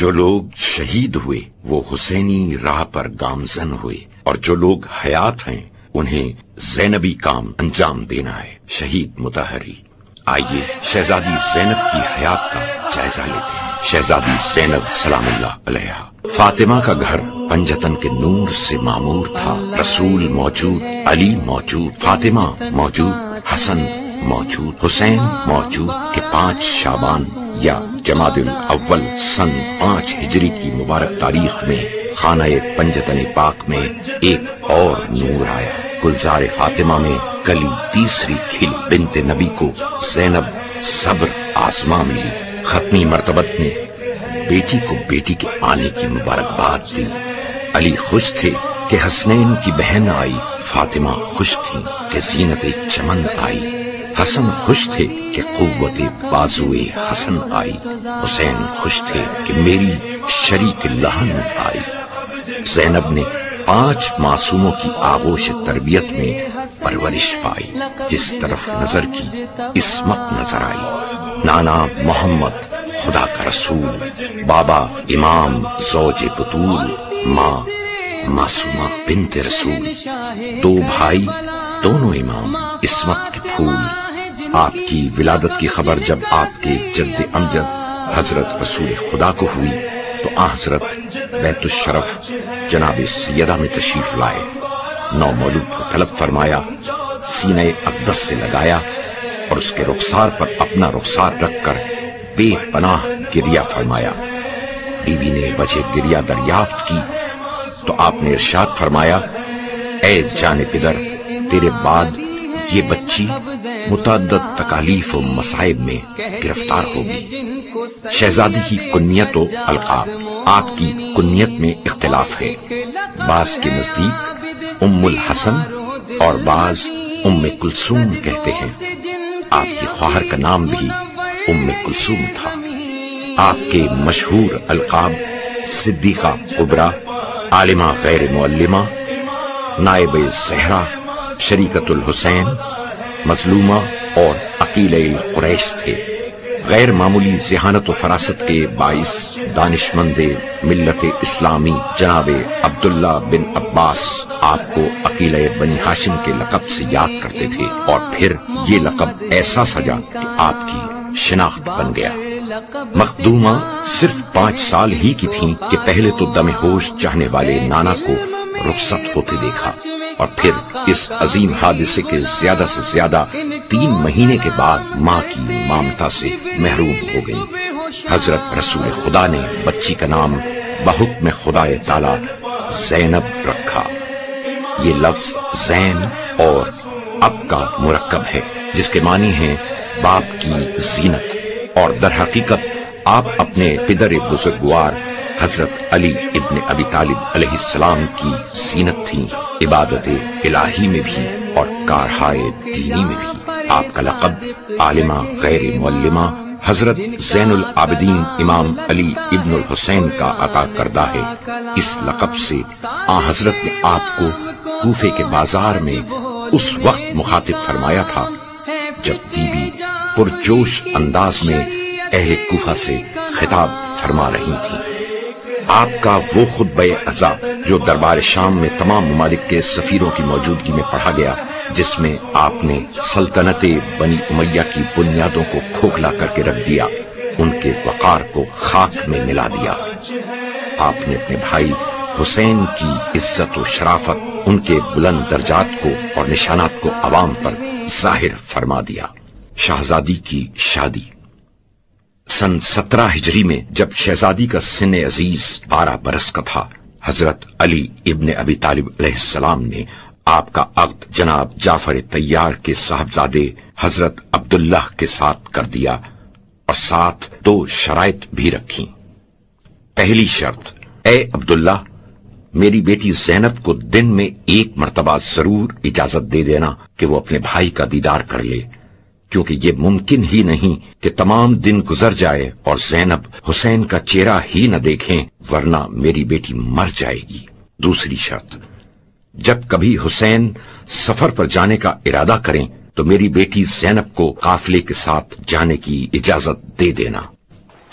جو لوگ شہید ہوئے وہ حسینی راہ پر گامزن ہوئے، اور جو لوگ حیات ہیں انہیں زینبی کام انجام دینا ہے۔ شہید مطہری۔ آئیے شہزادی زینب کی حیات کا جائزہ لیتے ہیں۔ شہزادی زینب سلام اللہ علیہا۔ فاطمہ کا گھر پنجتن کے نور سے معمور تھا۔ رسول موجود، علی موجود، فاطمہ موجود، حسن موجود، حسین موجود کہ 5 شعبان یا جمادی الاول سن 5 ہجری کی مبارک تاریخ میں خانہ پنجتن پاک میں ایک اور نور آیا۔ گلزار فاطمہ میں کلی تیسری کھلی۔ بنت نبی کو زینب صبر آزما ملی۔ ختمی مرتبت نے بیٹی کو بیٹی کے آنے کی مبارکباد دی۔ علی خوش تھے کہ حسنین کی بہن آئی، فاطمہ خوش تھی کہ زینت چمن آئی، حسن خوش تھے کہ قوت بازوئے حسن آئی، حسین خوش تھے کہ میری شریک لہن آئی۔ زینب نے 5 معصوموں کی آغوش تربیت میں پرورش پائی۔ جس طرف نظر کی عصمت نظر آئی۔ نانا محمد خدا کا رسول، بابا امام زوج بطول، ماں معصومہ بنت رسول، 2 بھائی دونوں امام، عصمت کے پھول۔ آپ کی ولادت کی خبر جب آپ کے جد امجد حضرت رسول خدا کو ہوئی تو حضرت بیت الشرف جناب سیدہ میں تشریف لائے۔ نو مولود کو طلب فرمایا، سینہ اقدس سے لگایا اور اس کے رخسار پر اپنا رخسار رکھ کر بے پناہ گریہ فرمایا۔ بی بی نے وجہ گریہ دریافت کی تو آپ نے ارشاد فرمایا، اے جان پدر، تیرے بعد یہ بچی متعدد تکالیف و مصائب میں گرفتار ہوگی۔ شہزادی کی کنیت و القاب۔ آپ کی کنیت میں اختلاف ہے۔ بعض کے نزدیک ام الحسن اور بعض ام کلثوم کہتے ہیں۔ آپ کی خواہر کا نام بھی ام کلثوم تھا۔ آپ کے مشہور القاب صدیقہ کبریٰ، عالمہ غیر معلمہ، نائب زہرا، شریکت الحسین، مظلومہ اور عقیلہ القریش تھے۔ غیر معمولی ذہانت و فراست کے باعث دانشمند ملت اسلامی جناب عبداللہ بن عباس آپ کو عقیلہ بنی ہاشم کے لقب سے یاد کرتے تھے، اور پھر یہ لقب ایسا سجا کہ آپ کی شناخت بن گیا۔ مخدومہ صرف 5 سال ہی کی تھیں کہ پہلے تو دم ہوش چاہنے والے نانا کو رخصت ہوتے دیکھا، اور پھر اس عظیم حادثے کے زیادہ سے زیادہ 3 مہینے کے بعد ماں کی مامتا سے محروم ہو گئی۔ حضرت رسول خدا نے بچی کا نام بحکم خدا تعالی زینب رکھا۔ یہ لفظ زین اور اب کا مرکب ہے، جس کے معنی ہیں باپ کی زینت، اور در حقیقت آپ اپنے پدر بزرگوار حضرت علی ابن ابی طالب علیہ السلام کی زینت تھیں، عبادت الہی میں بھی اور کارہائے دینی میں بھی۔ آپ کا لقب عالمہ غیر معلمہ حضرت زین العابدین امام علی ابن الحسین کا عطا کردہ ہے۔ اس لقب سے حضرت نے آپ کو کوفے کے بازار میں اس وقت مخاطب فرمایا تھا جب بی بی پرجوش انداز میں اہل کوفہ سے خطاب فرما رہی تھی۔ آپ کا وہ خطبہ عزا جو دربار شام میں تمام ممالک کے سفیروں کی موجودگی میں پڑھا گیا، جس میں آپ نے سلطنت بنی امیہ کی بنیادوں کو کھوکھلا کر کے رکھ دیا، ان کے وقار کو خاک میں ملا دیا۔ آپ نے اپنے بھائی حسین کی عزت و شرافت، ان کے بلند درجات کو اور نشانات کو عوام پر ظاہر فرما دیا۔ شہزادی کی شادی۔ سن 17 ہجری میں جب شہزادی کا سن عزیز 12 برس کا تھا، حضرت علی ابن ابی طالب علیہ السلام نے آپ کا عقد جناب جعفر طیار کے صاحبزادے حضرت عبداللہ کے ساتھ کر دیا، اور ساتھ 2 شرائط بھی رکھی۔ پہلی شرط، اے عبداللہ، میری بیٹی زینب کو دن میں 1 مرتبہ ضرور اجازت دے دینا کہ وہ اپنے بھائی کا دیدار کر لے، کیونکہ یہ ممکن ہی نہیں کہ تمام دن گزر جائے اور زینب حسین کا چہرہ ہی نہ دیکھیں، ورنہ میری بیٹی مر جائے گی۔ دوسری شرط، جب کبھی حسین سفر پر جانے کا ارادہ کریں تو میری بیٹی زینب کو قافلے کے ساتھ جانے کی اجازت دے دینا۔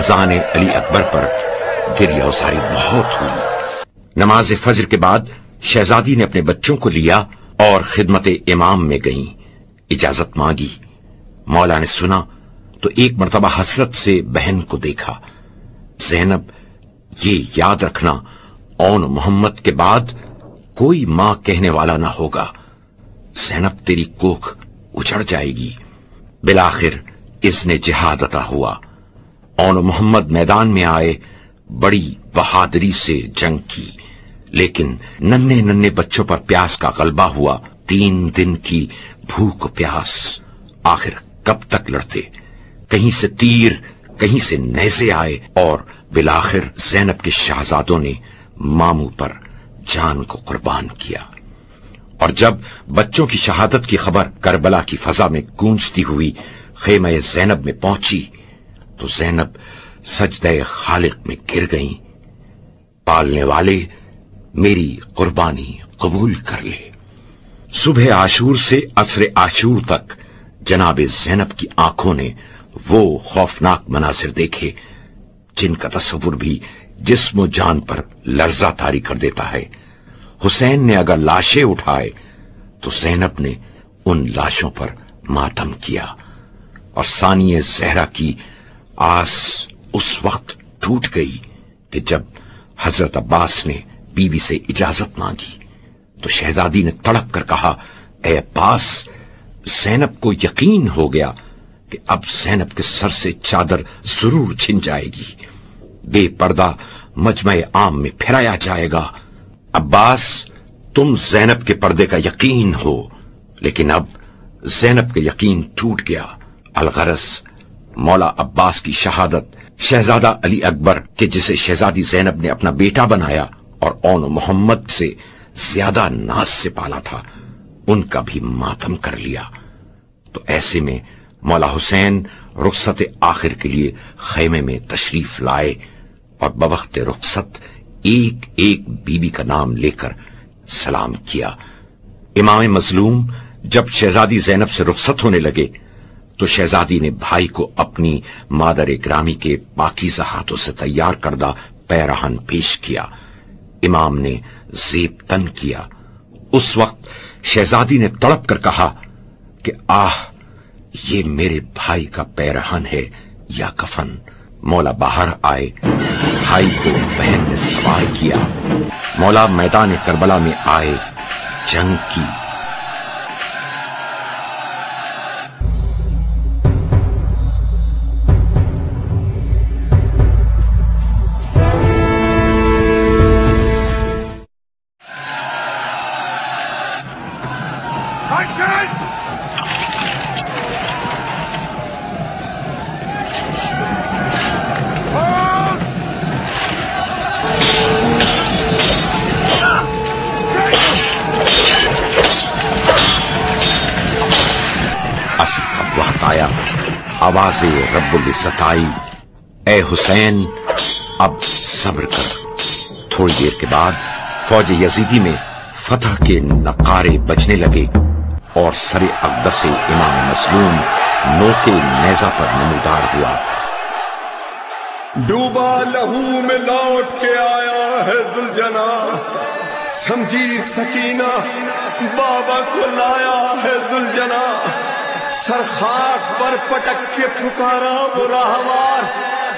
اذان علی اکبر پر گریہ وزاری بہت ہوئی۔ نماز فجر کے بعد شہزادی نے اپنے بچوں کو لیا اور خدمت امام میں گئیں۔ اجازت مانگی۔ مولا نے سنا تو ایک مرتبہ حسرت سے بہن کو دیکھا۔ زینب، یہ یاد رکھنا، اون محمد کے بعد کوئی ماں کہنے والا نہ ہوگا۔ زینب، تیری کوکھ اجڑ جائے گی۔ بالآخر اذن جہاد عطا ہوا۔ اون محمد میدان میں آئے، بڑی بہادری سے جنگ کی، لیکن ننھے ننھے بچوں پر پیاس کا غلبہ ہوا۔ 3 دن کی بھوک پیاس، آخر کب تک لڑتے؟ کہیں سے تیر، کہیں سے نیزے آئے، اور بالآخر زینب کے شہزادوں نے ماموں پر جان کو قربان کیا۔ اور جب بچوں کی شہادت کی خبر کربلا کی فضا میں گونجتی ہوئی خیمہ زینب میں پہنچی تو زینب سجدہ خالق میں گر گئیں۔ پالنے والے، میری قربانی قبول کر لے۔ صبح عاشور سے عصر عاشور تک جناب زینب کی آنکھوں نے وہ خوفناک مناظر دیکھے جن کا تصور بھی جسم و جان پر لرزہ طاری کر دیتا ہے۔ حسین نے اگر لاشیں اٹھائے تو زینب نے ان لاشوں پر ماتم کیا، اور ثانی زہرا کی آس اس وقت ٹوٹ گئی کہ جب حضرت عباس نے بی بی سے اجازت مانگی تو شہزادی نے تڑپ کر کہا، اے عباس، زینب کو یقین ہو گیا کہ اب زینب کے سر سے چادر ضرور چھن جائے گی، بے پردہ مجمع عام میں پھرایا جائے گا۔ عباس، تم زینب کے پردے کا یقین ہو، لیکن اب زینب کا یقین ٹوٹ گیا۔ الغرض، مولا عباس کی شہادت، شہزادہ علی اکبر کہ جسے شہزادی زینب نے اپنا بیٹا بنایا اور اون محمد سے زیادہ ناز سے پالا تھا، ان کا بھی ماتم کر لیا۔ تو ایسے میں مولا حسین رخصت آخر کے لیے خیمے میں تشریف لائے اور بوقت رخصت ایک ایک بی بی کا نام لے کر سلام کیا۔ امام مظلوم جب شہزادی زینب سے رخصت ہونے لگے تو شہزادی نے بھائی کو اپنی مادر گرامی کے پاکیزہ ہاتھوں سے تیار کردہ پیرہن پیش کیا۔ امام نے زیب تن کیا۔ اس وقت شہزادی نے تڑپ کر کہا کہ آہ، یہ میرے بھائی کا پیرہن ہے یا کفن۔ مولا باہر آئے، بھائی کو بہن نے سوار کیا۔ مولا میدان کربلا میں آئے، جنگ کی۔ عصر کا وقت آیا، آواز رب العزت آئی، اے حسین، اب صبر کر۔ تھوڑی دیر کے بعد فوج یزیدی میں فتح کے نقارے بجنے لگے اور سر اقدس امام مظلوم نوکے نیزہ پر نمودار ہوا۔ ڈوبا لہو میں لوٹ کے آیا ہے ذوالجنا، سمجھی سکینہ بابا کو لایا ہے ذوالجنا، سر خاک پر پٹک کے پکارا وہ راہوار،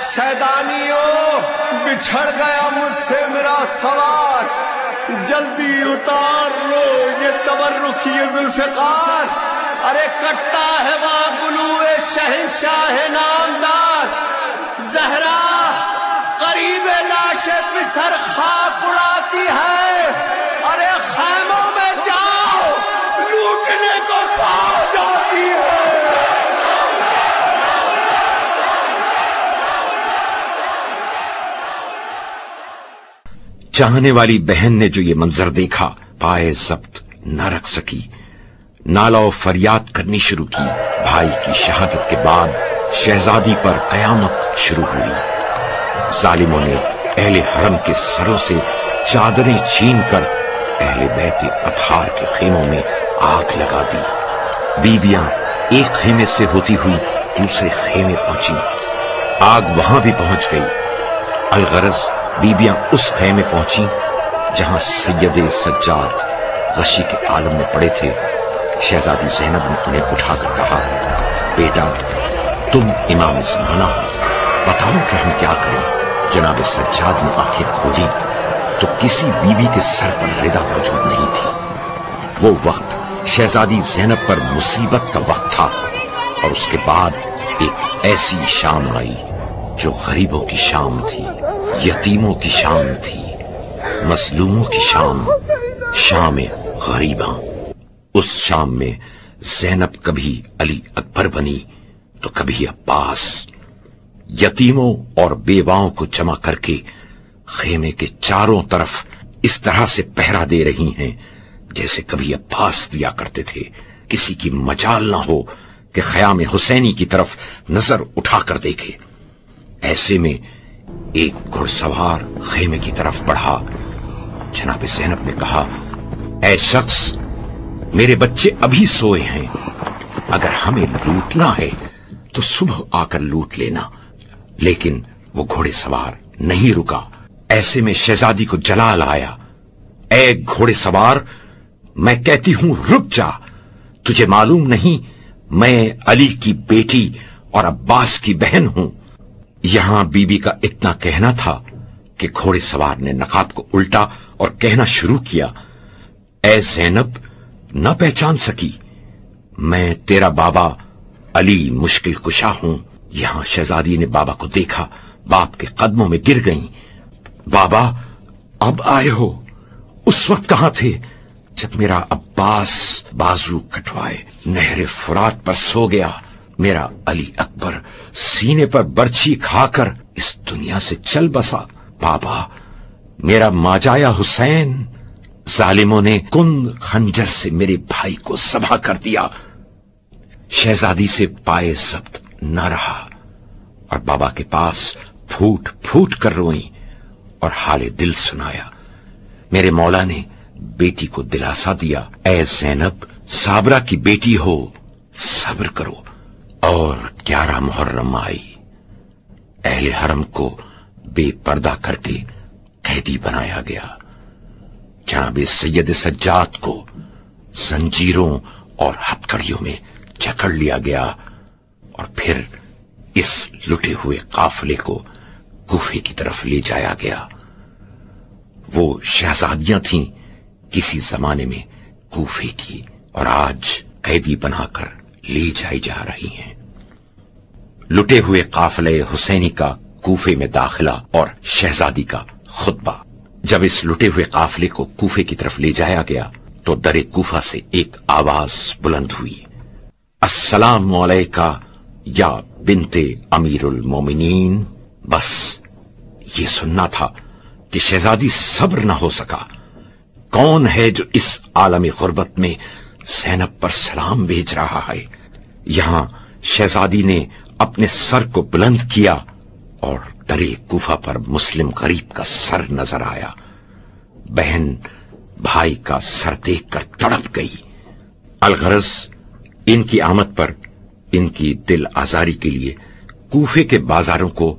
سیدانیوں بچھڑ گیا مجھ سے میرا سوار، جلدی اتار لو یہ تبرک یہ ذوالفقار، ارے کٹتا ہے وہاں گلوئے شہنشاہ نامدار، زہرا قریب لاش پہ سر خاک اڑاتی ہے، ارے خیموں میں جاؤ لوٹنے کو فوج آتی ہے۔ چاہنے والی بہن نے جو یہ منظر دیکھا پائے ضبط نہ رکھ سکی، نالہ و فریاد کرنی شروع کی۔ بھائی کی شہادت کے بعد شہزادی پر قیامت شروع ہوئی۔ ظالموں نے اہل حرم کے سروں سے چادریں چھین کر اہل بیت اطہار کے خیموں میں آگ لگا دی۔ بیویاں ایک خیمے سے ہوتی ہوئی دوسرے خیمے پہنچی۔ آگ وہاں بھی پہنچ گئی۔ الغرض بیبیاں اس خیمے پہنچی جہاں سید سجاد غشی کے عالم میں پڑے تھے۔ شہزادی زینب نے انہیں اٹھا کر کہا، بیٹا تم امام زمانہ ہو، بتاؤ کہ ہم کیا کریں۔ جناب سجاد نے آنکھیں کھولی تو کسی بیوی کے سر پر ردا موجود نہیں تھی۔ وہ وقت شہزادی زینب پر مصیبت کا وقت تھا، اور اس کے بعد ایک ایسی شام آئی جو غریبوں کی شام تھی، یتیموں کی شام تھی، مظلوموں کی شام، شام غریباں۔ اس شام میں زینب کبھی علی اکبر بنی تو کبھی عباس، یتیموں اور بیواؤں کو جمع کر کے خیمے کے چاروں طرف اس طرح سے پہرا دے رہی ہیں جیسے کبھی عباس دیا کرتے تھے۔ کسی کی مجال نہ ہو کہ خیام حسینی کی طرف نظر اٹھا کر دیکھے۔ ایسے میں ایک گھڑ سوار خیمے کی طرف بڑھا۔ جناب زینب نے کہا، اے شخص، میرے بچے ابھی سوئے ہیں، اگر ہمیں لوٹنا ہے تو صبح آ کر لوٹ لینا۔ لیکن وہ گھوڑے سوار نہیں رکا۔ ایسے میں شہزادی کو جلال آیا۔ اے گھوڑے سوار، میں کہتی ہوں رک جا، تجھے معلوم نہیں میں علی کی بیٹی اور عباس کی بہن ہوں۔ یہاں بی بی کا اتنا کہنا تھا کہ گھوڑے سوار نے نقاب کو الٹا اور کہنا شروع کیا، اے زینب، نہ پہچان سکی، میں تیرا بابا علی مشکل کشا ہوں۔ یہاں شہزادی نے بابا کو دیکھا، باپ کے قدموں میں گر گئیں۔ بابا اب آئے ہو، اس وقت کہاں تھے جب میرا عباس بازو کٹوائے نہر فرات پر سو گیا، میرا علی اکبر سینے پر برچھی کھا کر اس دنیا سے چل بسا۔ بابا میرا ماجایا حسین، ظالموں نے کند خنجر سے میرے بھائی کو ذبح کر دیا۔ شہزادی سے پائے ضبط نہ رہا اور بابا کے پاس پھوٹ پھوٹ کر روئی اور حال دل سنایا۔ میرے مولا نے بیٹی کو دلاسا دیا، اے زینب، صابرہ کی بیٹی ہو، صبر کرو۔ اور 11 محرم آئی، اہل حرم کو بے پردہ کر کے قیدی بنایا گیا۔ جناب سید سجاد کو زنجیروں اور ہتھکڑیوں میں جکڑ لیا گیا اور پھر اس لٹے ہوئے قافلے کو کوفے کی طرف لے جایا گیا۔ وہ شہزادیاں تھیں کسی زمانے میں کوفے کی، اور آج قیدی بنا کر لے جائی جا رہی ہیں۔ لٹے ہوئے قافلے حسینی کا کوفے میں داخلہ اور شہزادی کا خطبہ۔ جب اس لٹے ہوئے قافلے کو کوفے کی طرف لے جایا گیا تو در کوفہ سے ایک آواز بلند ہوئی، السلام علیکہ یا بنت امیر المومنین۔ بس یہ سننا تھا کہ شہزادی سے صبر نہ ہو سکا۔ کون ہے جو اس عالم غربت میں زینب پر سلام بھیج رہا ہے؟ یہاں شہزادی نے اپنے سر کو بلند کیا اور درے کوفہ پر مسلم غریب کا سر نظر آیا۔ بہن بھائی کا سر دیکھ کر تڑپ گئی۔ الغرض ان کی آمد پر ان کی دل آزاری کے لیے کوفے کے بازاروں کو،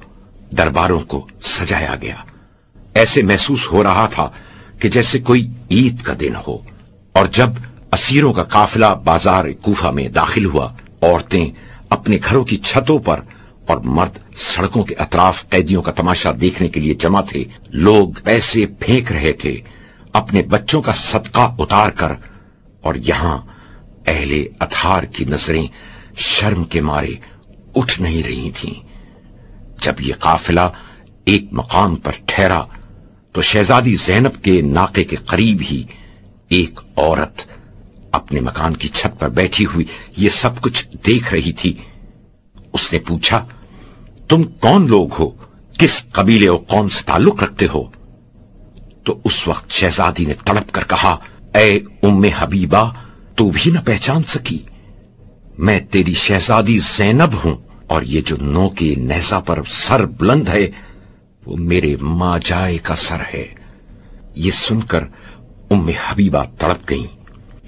درباروں کو سجایا گیا۔ ایسے محسوس ہو رہا تھا کہ جیسے کوئی عید کا دن ہو۔ اور جب اسیروں کا قافلہ بازار کوفہ میں داخل ہوا، عورتیں اپنے گھروں کی چھتوں پر اور مرد سڑکوں کے اطراف قیدیوں کا تماشا دیکھنے کے لیے جمع تھے۔ لوگ پیسے پھینک رہے تھے اپنے بچوں کا صدقہ اتار کر، اور یہاں اہل اطہار کی نظریں شرم کے مارے اٹھ نہیں رہی تھیں۔ جب یہ قافلہ ایک مقام پر ٹھہرا تو شہزادی زینب کے ناقے کے قریب ہی ایک عورت اپنے مکان کی چھت پر بیٹھی ہوئی یہ سب کچھ دیکھ رہی تھی۔ اس نے پوچھا، تم کون لوگ ہو؟ کس قبیلے و قوم سے تعلق رکھتے ہو؟ تو اس وقت شہزادی نے تڑپ کر کہا، اے ام حبیبہ، تو بھی نہ پہچان سکی؟ میں تیری شہزادی زینب ہوں، اور یہ جو نو کے نیزہ پر سر بلند ہے وہ میرے ماں جائے کا سر ہے۔ یہ سن کر ام حبیبہ تڑپ گئیں،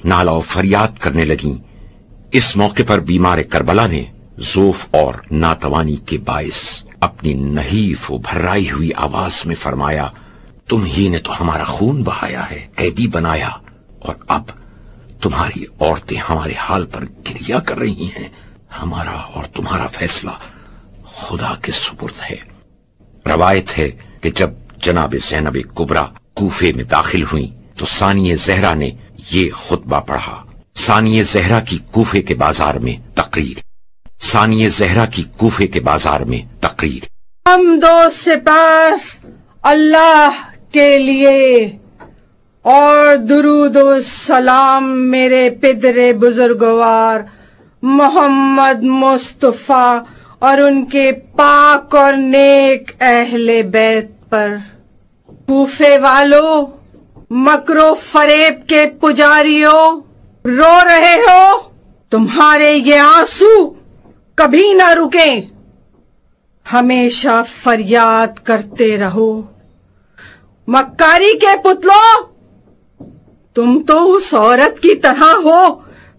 نالا و فریاد کرنے لگیں۔ اس موقع پر بیمار کربلا نے ضعف اور ناتوانی کے باعث اپنی نحیف و بھرائی ہوئی آواز میں فرمایا، تم ہی نے تو ہمارا خون بہایا ہے، قیدی بنایا، اور اب تمہاری عورتیں ہمارے حال پر گریہ کر رہی ہیں۔ ہمارا اور تمہارا فیصلہ خدا کے سپرد ہے۔ روایت ہے کہ جب جناب زینب کبریٰ کوفے میں داخل ہوئیں تو ثانیہ زہرا نے یہ خطبہ پڑھا۔ ثانیہ زہرا کی کوفے کے بازار میں تقریر۔ ثانیہ زہرا کی کوفے کے بازار میں تقریر۔ حمد و سپاس اللہ کے لیے اور درود و سلام میرے پدر بزرگوار محمد مصطفیٰ اور ان کے پاک اور نیک اہل بیت پر۔ کوفے والو، مکر و فریب کے پجاریوں، رو رہے ہو؟ تمہارے یہ آنسو کبھی نہ رکیں، ہمیشہ فریاد کرتے رہو۔ مکاری کے پتلوں، تم تو اس عورت کی طرح ہو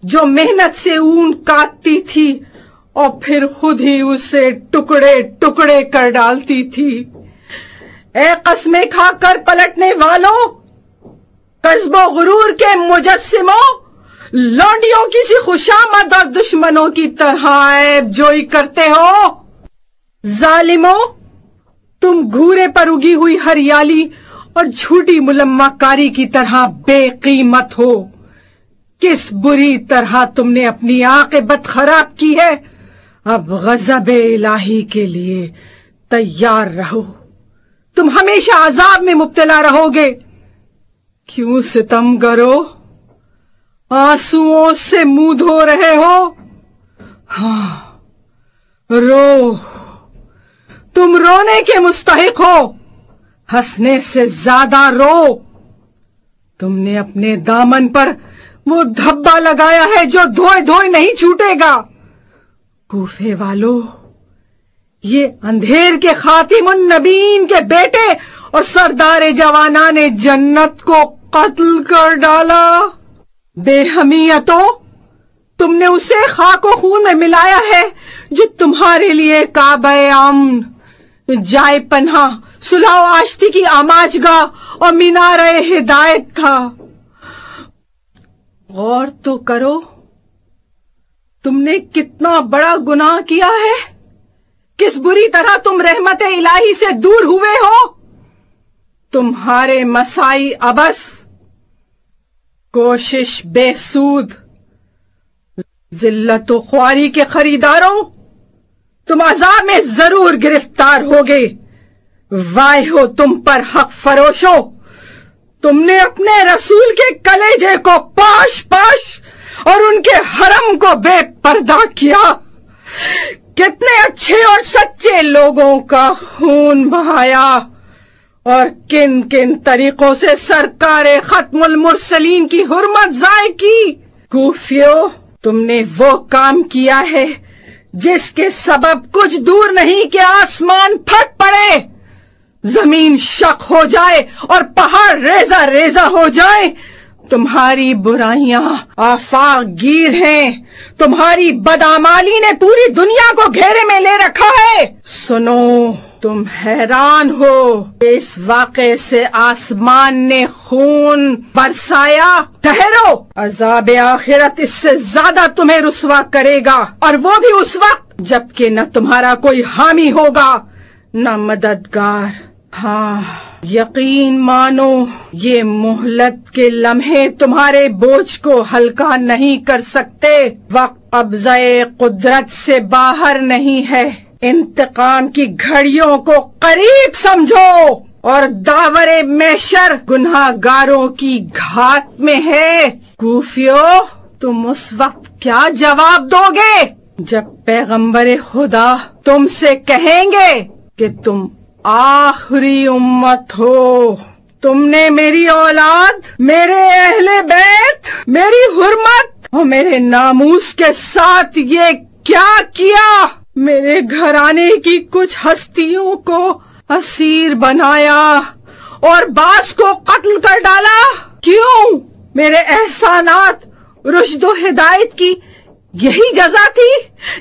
جو محنت سے اون کاٹتی تھی اور پھر خود ہی اسے ٹکڑے ٹکڑے کر ڈالتی تھی۔ اے قسمیں کھا کر پلٹنے والوں، کذب و غرور کے مجسموں، لونڈیوں کی سی خوشامد اور دشمنوں کی طرح عیب جوئی کرتے ہو۔ ظالموں، تم گھورے پر اگی ہوئی ہریالی اور جھوٹی ملمہ کاری کی طرح بے قیمت ہو۔ کس بری طرح تم نے اپنی عاقبت خراب کی ہے۔ اب غضب الہی کے لیے تیار رہو، تم ہمیشہ عذاب میں مبتلا رہو گے۔ کیوں ستم گرو، آنسوؤں سے منہ دھو رہے ہو؟ ہاں، رو، تم رونے کے مستحق ہو، ہنسنے سے زیادہ رو۔ تم نے اپنے دامن پر وہ دھبا لگایا ہے جو دھوئے دھوئے نہیں چھوٹے گا۔ کوفے والو، یہ اندھیر کے خاتم النبیین کے بیٹے اور سردار جوانان جنت کو قتل کر ڈالا۔ بے حمیتوں، تم نے اسے خاک و خون میں ملایا ہے جو تمہارے لیے کعبہ امن، جائے پناہ، صلح و آشتی کی آماج گاہ اور مینار ہدایت تھا۔ غور تو کرو، تم نے کتنا بڑا گناہ کیا ہے، کس بری طرح تم رحمت الہی سے دور ہوئے ہو۔ تمہارے مسائی عبث، کوشش بے سود، ذلت و خواری کے خریداروں، تم عذاب میں ضرور گرفتار ہوگے۔ وائے ہو تم پر حق فروشو، تم نے اپنے رسول کے کلیجے کو پاش پاش اور ان کے حرم کو بے پردہ کیا۔ کتنے اچھے اور سچے لوگوں کا خون بہایا اور کن کن طریقوں سے سرکار ختم المرسلین کی حرمت ضائع کی۔ کوفیو، تم نے وہ کام کیا ہے جس کے سبب کچھ دور نہیں کہ آسمان پھٹ پڑے، زمین شق ہو جائے اور پہاڑ ریزہ ریزہ ہو جائیں۔ تمہاری برائیاں آفاق گیر ہیں، تمہاری بدعمالی نے پوری دنیا کو گھیرے میں لے رکھا ہے۔ سنو، تم حیران ہو، اس واقعے سے آسمان نے خون برسایا۔ ٹھہرو، عذاب آخرت اس سے زیادہ تمہیں رسوا کرے گا، اور وہ بھی اس وقت جبکہ نہ تمہارا کوئی حامی ہوگا نہ مددگار۔ ہاں، یقین مانو، یہ مہلت کے لمحے تمہارے بوجھ کو ہلکا نہیں کر سکتے۔ وقت قبضۂ قدرت سے باہر نہیں ہے، انتقام کی گھڑیوں کو قریب سمجھو، اور داور محشر گناہ گاروں کی گھات میں ہے۔ کوفیو، تم اس وقت کیا جواب دو گے جب پیغمبر خدا تم سے کہیں گے کہ تم آخری امت ہو؟ تم نے میری اولاد، میرے اہل بیت، میری حرمت اور میرے ناموس کے ساتھ یہ کیا کیا؟ میرے گھرانے کی کچھ ہستیوں کو اسیر بنایا اور بعض کو قتل کر ڈالا۔ کیوں؟ میرے احسانات، رشد و ہدایت کی یہی جزا تھی،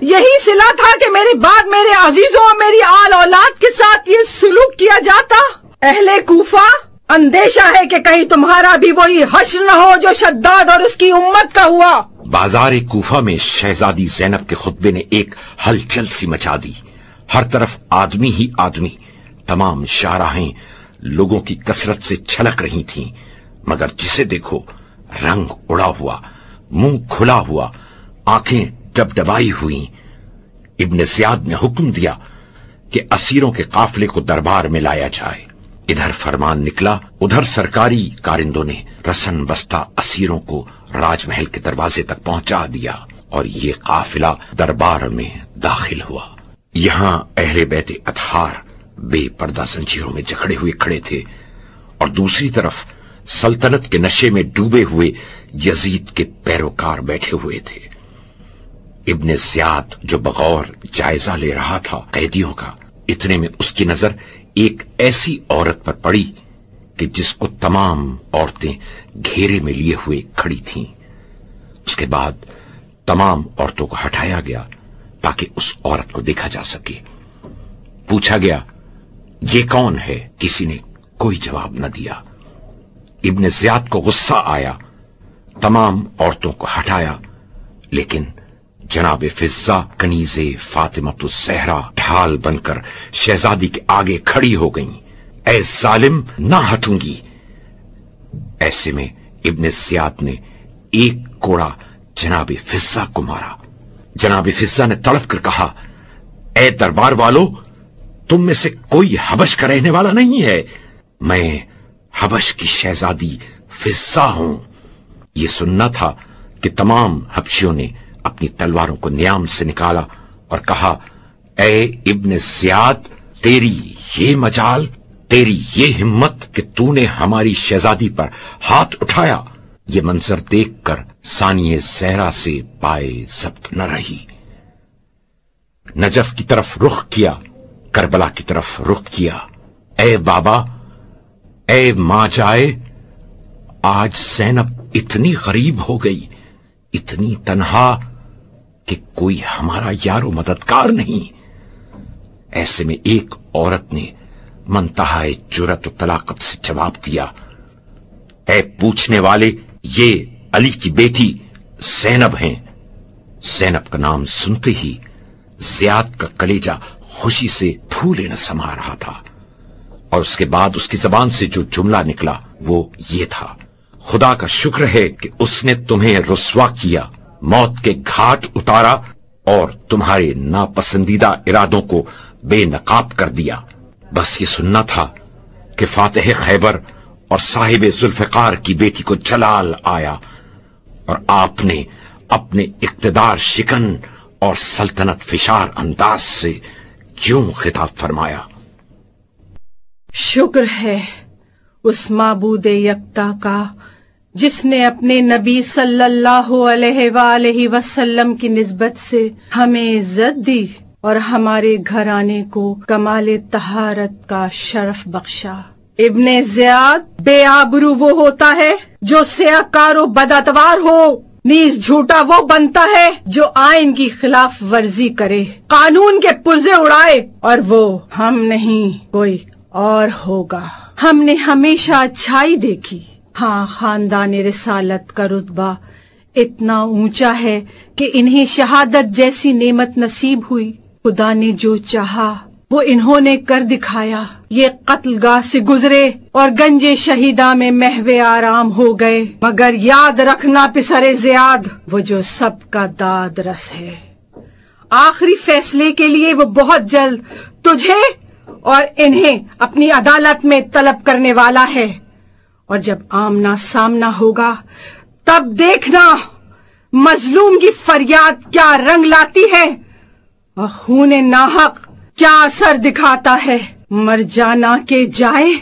یہی صلہ تھا کہ میرے بعد میرے عزیزوں اور میری آل اولاد کے ساتھ یہ سلوک کیا جاتا؟ اہل کوفہ، اندیشہ ہے کہ کہیں تمہارا بھی وہی حشر نہ ہو جو شداد اور اس کی امت کا ہوا۔ بازار کوفہ میں شہزادی زینب کے خطبے نے ایک ہلچل سی مچا دی۔ ہر طرف آدمی ہی آدمی، تمام شاہراہیں لوگوں کی کثرت سے چھلک رہی تھیں، مگر جسے دیکھو رنگ اڑا ہوا، منہ کھلا ہوا، آنکھیں ڈبڈبائی ہوئی۔ ابن زیاد نے حکم دیا کہ اسیروں کے قافلے کو دربار میں لایا جائے۔ ادھر فرمان نکلا، ادھر سرکاری کارندوں نے رسن بستہ اسیروں کو راج محل کے دروازے تک پہنچا دیا اور یہ قافلہ دربار میں داخل ہوا۔ یہاں اہل بیت اطہار بے پردہ زنجیروں میں جکڑے ہوئے کھڑے تھے اور دوسری طرف سلطنت کے نشے میں ڈوبے ہوئے یزید کے پیروکار بیٹھے ہوئے تھے۔ ابن زیاد جو بغور جائزہ لے رہا تھا قیدیوں کا، اتنے میں اس کی نظر ایک ایسی عورت پر پڑی کہ جس کو تمام عورتیں گھیرے میں لیے ہوئے کھڑی تھیں۔ اس کے بعد تمام عورتوں کو ہٹایا گیا تاکہ اس عورت کو دیکھا جا سکے۔ پوچھا گیا یہ کون ہے؟ کسی نے کوئی جواب نہ دیا۔ ابن زیاد کو غصہ آیا، تمام عورتوں کو ہٹایا، لیکن جناب فضہ کنیز فاطمۃ الزہرا ڈھال بن کر شہزادی کے آگے کھڑی ہو گئیں۔ اے ظالم، نہ ہٹوں گی۔ ایسے میں ابن زیاد نے ایک کوڑا جناب فضہ کو مارا۔ جناب فضہ نے تڑپ کر کہا، اے دربار والو، تم میں سے کوئی حبش کا رہنے والا نہیں ہے؟ میں حبش کی شہزادی فضہ ہوں۔ یہ سننا تھا کہ تمام حبشیوں نے اپنی تلواروں کو نیام سے نکالا اور کہا، اے ابن زیاد، تیری یہ مجال، تیری یہ ہمت کہ تو نے ہماری شہزادی پر ہاتھ اٹھایا۔ یہ منظر دیکھ کر ثانیہ زہرا سے پائے ضبط نہ رہی۔ نجف کی طرف رخ کیا، کربلا کی طرف رخ کیا۔ اے بابا، اے ماں جائے، آج زینب اتنی غریب ہو گئی، اتنی تنہا کہ کوئی ہمارا یار و مددگار نہیں۔ ایسے میں ایک عورت نے منتہائے جرأت و طلاقت سے جواب دیا، اے پوچھنے والے، یہ علی کی بیٹی زینب ہیں۔ زینب کا نام سنتے ہی زیاد کا کلیجہ خوشی سے پھولے نہ سما رہا تھا، اور اس کے بعد اس کی زبان سے جو جملہ نکلا وہ یہ تھا، خدا کا شکر ہے کہ اس نے تمہیں رسوا کیا، موت کے گھاٹ اتارا اور تمہارے ناپسندیدہ ارادوں کو بے نقاب کر دیا۔ بس یہ سننا تھا کہ فاتح خیبر اور صاحب ذوالفقار کی بیٹی کو جلال آیا اور آپ نے اپنے اقتدار شکن اور سلطنت فشار انداز سے کیوں خطاب فرمایا؟ شکر ہے اس معبود یکتا کا جس نے اپنے نبی صلی اللہ علیہ وآلہ وسلم کی نسبت سے ہمیں عزت دی اور ہمارے گھرانے کو کمال طہارت کا شرف بخشا۔ ابن زیاد، بے آبرو وہ ہوتا ہے جو سیاہکار و بداتوار ہو، نیز جھوٹا وہ بنتا ہے جو آئین کی خلاف ورزی کرے، قانون کے پرزے اڑائے، اور وہ ہم نہیں کوئی اور ہوگا۔ ہم نے ہمیشہ اچھائی دیکھی۔ ہاں، خاندان رسالت کا رتبہ اتنا اونچا ہے کہ انہیں شہادت جیسی نعمت نصیب ہوئی۔ خدا نے جو چاہا وہ انہوں نے کر دکھایا۔ یہ قتل گاہ سے گزرے اور گنج شہیدہ میں محو آرام ہو گئے، مگر یاد رکھنا پسر زیاد، وہ جو سب کا داد رس ہے، آخری فیصلے کے لیے وہ بہت جلد تجھے اور انہیں اپنی عدالت میں طلب کرنے والا ہے، اور جب آمنا سامنا ہوگا تب دیکھنا مظلوم کی فریاد کیا رنگ لاتی ہے اور خون ناحق کیا اثر دکھاتا ہے۔ مر جانا کے جائے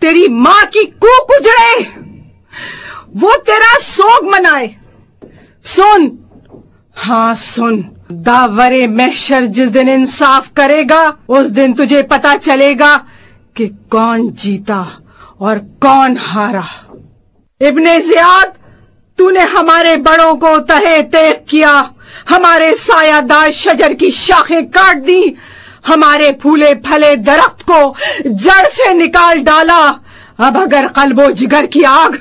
تیری ماں کی کوکھ اجڑے، وہ تیرا سوگ منائے۔ سن، ہاں سن، داور محشر جس دن انصاف کرے گا اس دن تجھے پتا چلے گا کہ کون جیتا اور کون ہارا۔ ابن زیاد، تو نے ہمارے بڑوں کو تہے تیغ کیا، ہمارے سایہ دار شجر کی شاخیں کاٹ دی، ہمارے پھولے پھلے درخت کو جڑ سے نکال ڈالا۔ اب اگر قلب و جگر کی آگ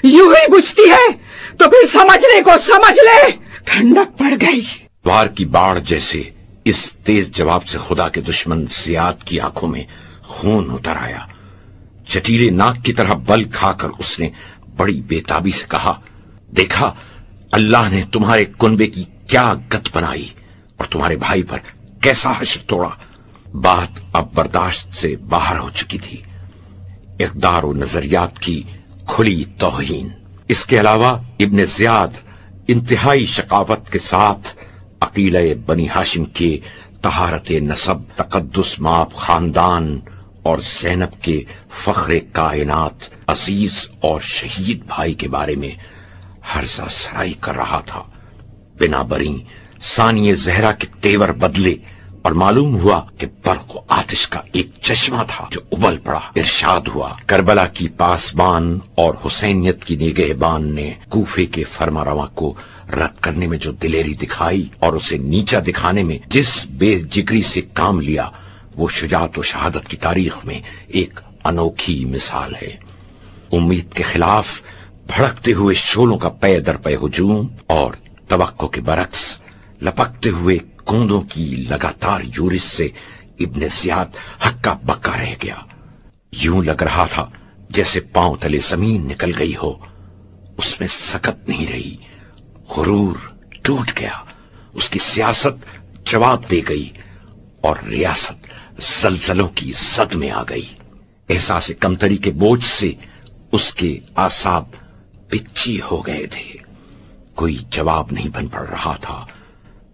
یوں ہی بجھتی ہے تو پھر سمجھنے کو سمجھ لے ٹھنڈک پڑ گئی۔ وار کی باڑ جیسے اس تیز جواب سے خدا کے دشمن زیاد کی آنکھوں میں خون اتر آیا۔ چٹیلے ناک کی طرح بل کھا کر اس نے بڑی بےتابی سے کہا، دیکھا اللہ نے تمہارے کنبے کی کیا گت بنائی اور تمہارے بھائی پر کیسا حشر توڑا۔ بات اب برداشت سے باہر ہو چکی تھی، اقدار و نظریات کی کھلی توہین۔ اس کے علاوہ ابن زیاد انتہائی شقاوت کے ساتھ عقیلہ بنی ہاشم کے طہارت نسب، تقدس مآب خاندان اور زینب کے فخر کائنات عزیز اور شہید بھائی کے بارے میں ہرزہ سرائی کر رہا تھا۔ بنا بری ثانیہ زہرا کے تیور بدلے اور معلوم ہوا کہ برق و آتش کا ایک چشمہ تھا جو ابل پڑا۔ ارشاد ہوا، کربلا کی پاسبان اور حسینیت کی نگہبان نے کوفے کے فرما رواں کو رد کرنے میں جو دلیری دکھائی اور اسے نیچا دکھانے میں جس بے جگری سے کام لیا، وہ شجاعت و شہادت کی تاریخ میں ایک انوکھی مثال ہے۔ امید کے خلاف بھڑکتے ہوئے شعلوں کا پے در پے ہجوم اور توقع کے برعکس لپکتے ہوئے کوندوں کی لگاتار یورش سے ابن زیاد ہکا بکا رہ گیا۔ یوں لگ رہا تھا جیسے پاؤں تلے زمین نکل گئی ہو، اس میں سکت نہیں رہی۔ غرور ٹوٹ گیا، اس کی سیاست جواب دے گئی اور ریاست زلزلوں کی زد میں آ گئی۔ احساس کمتری کے بوجھ سے اس کے اعصاب پچی ہو گئے تھے، کوئی جواب نہیں بن پڑ رہا تھا۔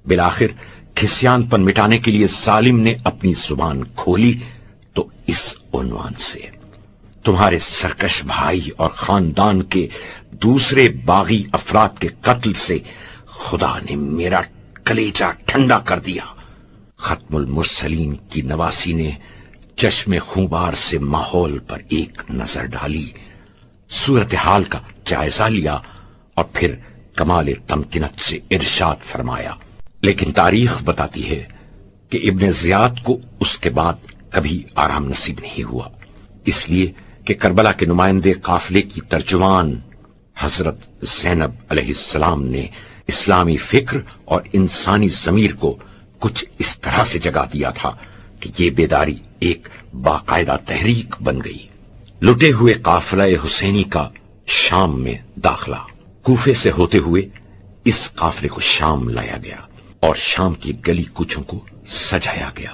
بالآخر کھسیان پن مٹانے کے لیے ظالم نے اپنی زبان کھولی تو اس عنوان سے، تمہارے سرکش بھائی اور خاندان کے دوسرے باغی افراد کے قتل سے خدا نے میرا کلیجہ ٹھنڈا کر دیا۔ ختم المرسلین کی نواسی نے چشم خونبار سے ماحول پر ایک نظر ڈالی، صورتحال کا جائزہ لیا اور پھر کمال تمکنت سے ارشاد فرمایا، لیکن تاریخ بتاتی ہے کہ ابن زیاد کو اس کے بعد کبھی آرام نصیب نہیں ہوا، اس لیے کہ کربلا کے نمائندے قافلے کی ترجمان حضرت زینب علیہ السلام نے اسلامی فکر اور انسانی ضمیر کو کچھ اس طرح سے جگا دیا تھا کہ یہ بیداری ایک باقاعدہ تحریک بن گئی۔ لٹے ہوئے قافلہ حسینی کا شام میں داخلہ، کوفے سے ہوتے ہوئے اس قافلے کو شام لایا گیا اور شام کی گلی کوچوں کو سجایا گیا،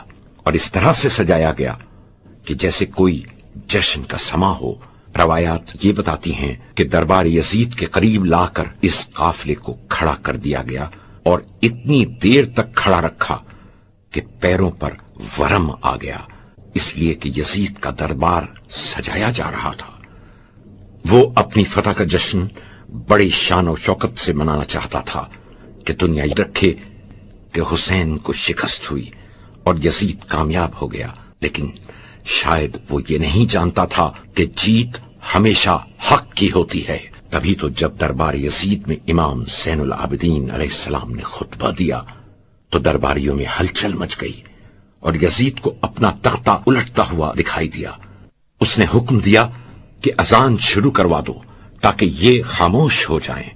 اور اس طرح سے سجایا گیا کہ جیسے کوئی جشن کا سما ہو۔ روایات یہ بتاتی ہیں کہ دربار یزید کے قریب لا کر اس قافلے کو کھڑا کر دیا گیا اور اتنی دیر تک کھڑا رکھا کہ پیروں پر ورم آ گیا، اس لیے کہ یزید کا دربار سجایا جا رہا تھا۔ وہ اپنی فتح کا جشن بڑی شان و شوکت سے منانا چاہتا تھا کہ دنیا یہ رکھے کہ حسین کو شکست ہوئی اور یزید کامیاب ہو گیا، لیکن شاید وہ یہ نہیں جانتا تھا کہ جیت ہمیشہ حق کی ہوتی ہے۔ تبھی تو جب دربار یزید میں امام زین العابدین علیہ السلام نے خطبہ دیا تو درباریوں میں ہلچل مچ گئی اور یزید کو اپنا تختہ الٹتا ہوا دکھائی دیا۔ اس نے حکم دیا کہ اذان شروع کروا دو تاکہ یہ خاموش ہو جائیں۔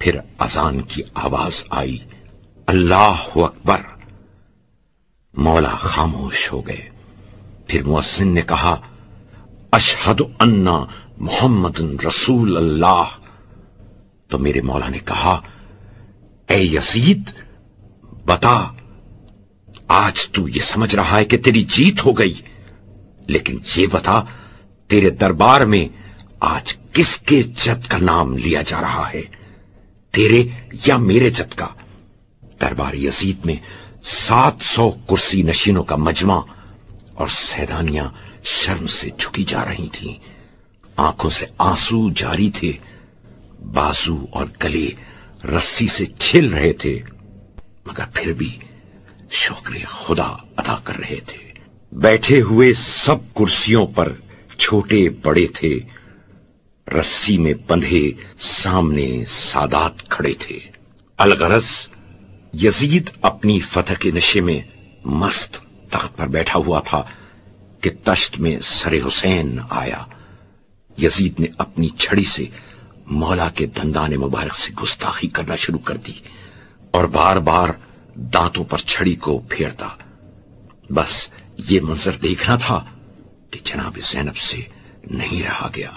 پھر اذان کی آواز آئی، اللہ اکبر۔ مولا خاموش ہو گئے۔ پھر مؤذن نے کہا، اشہد ان محمد رسول اللہ۔ تو میرے مولا نے کہا، اے یزید بتا، آج تو یہ سمجھ رہا ہے کہ تیری جیت ہو گئی، لیکن یہ بتا تیرے دربار میں آج کس کے جد کا نام لیا جا رہا ہے، تیرے یا میرے جد کا؟ دربار یزید میں 700 کرسی نشینوں کا مجمع اور سیدانیاں شرم سے جھکی جا رہی تھیں، آنکھوں سے آنسو جاری تھے، بازو اور گلے رسی سے چھل رہے تھے، مگر پھر بھی شکر خدا ادا کر رہے تھے۔ بیٹھے ہوئے سب کرسیوں پر چھوٹے بڑے تھے، رسی میں بندھے سامنے سادات کھڑے تھے۔ الغرض یزید اپنی فتح کے نشے میں مست تخت پر بیٹھا ہوا تھا کہ تشت میں سر حسین آیا۔ یزید نے اپنی چھڑی سے مولا کے دندان مبارک سے گستاخی کرنا شروع کر دی اور بار بار دانتوں پر چھڑی کو پھیرتا۔ بس یہ منظر دیکھنا تھا کہ جناب زینب سے نہیں رہا گیا۔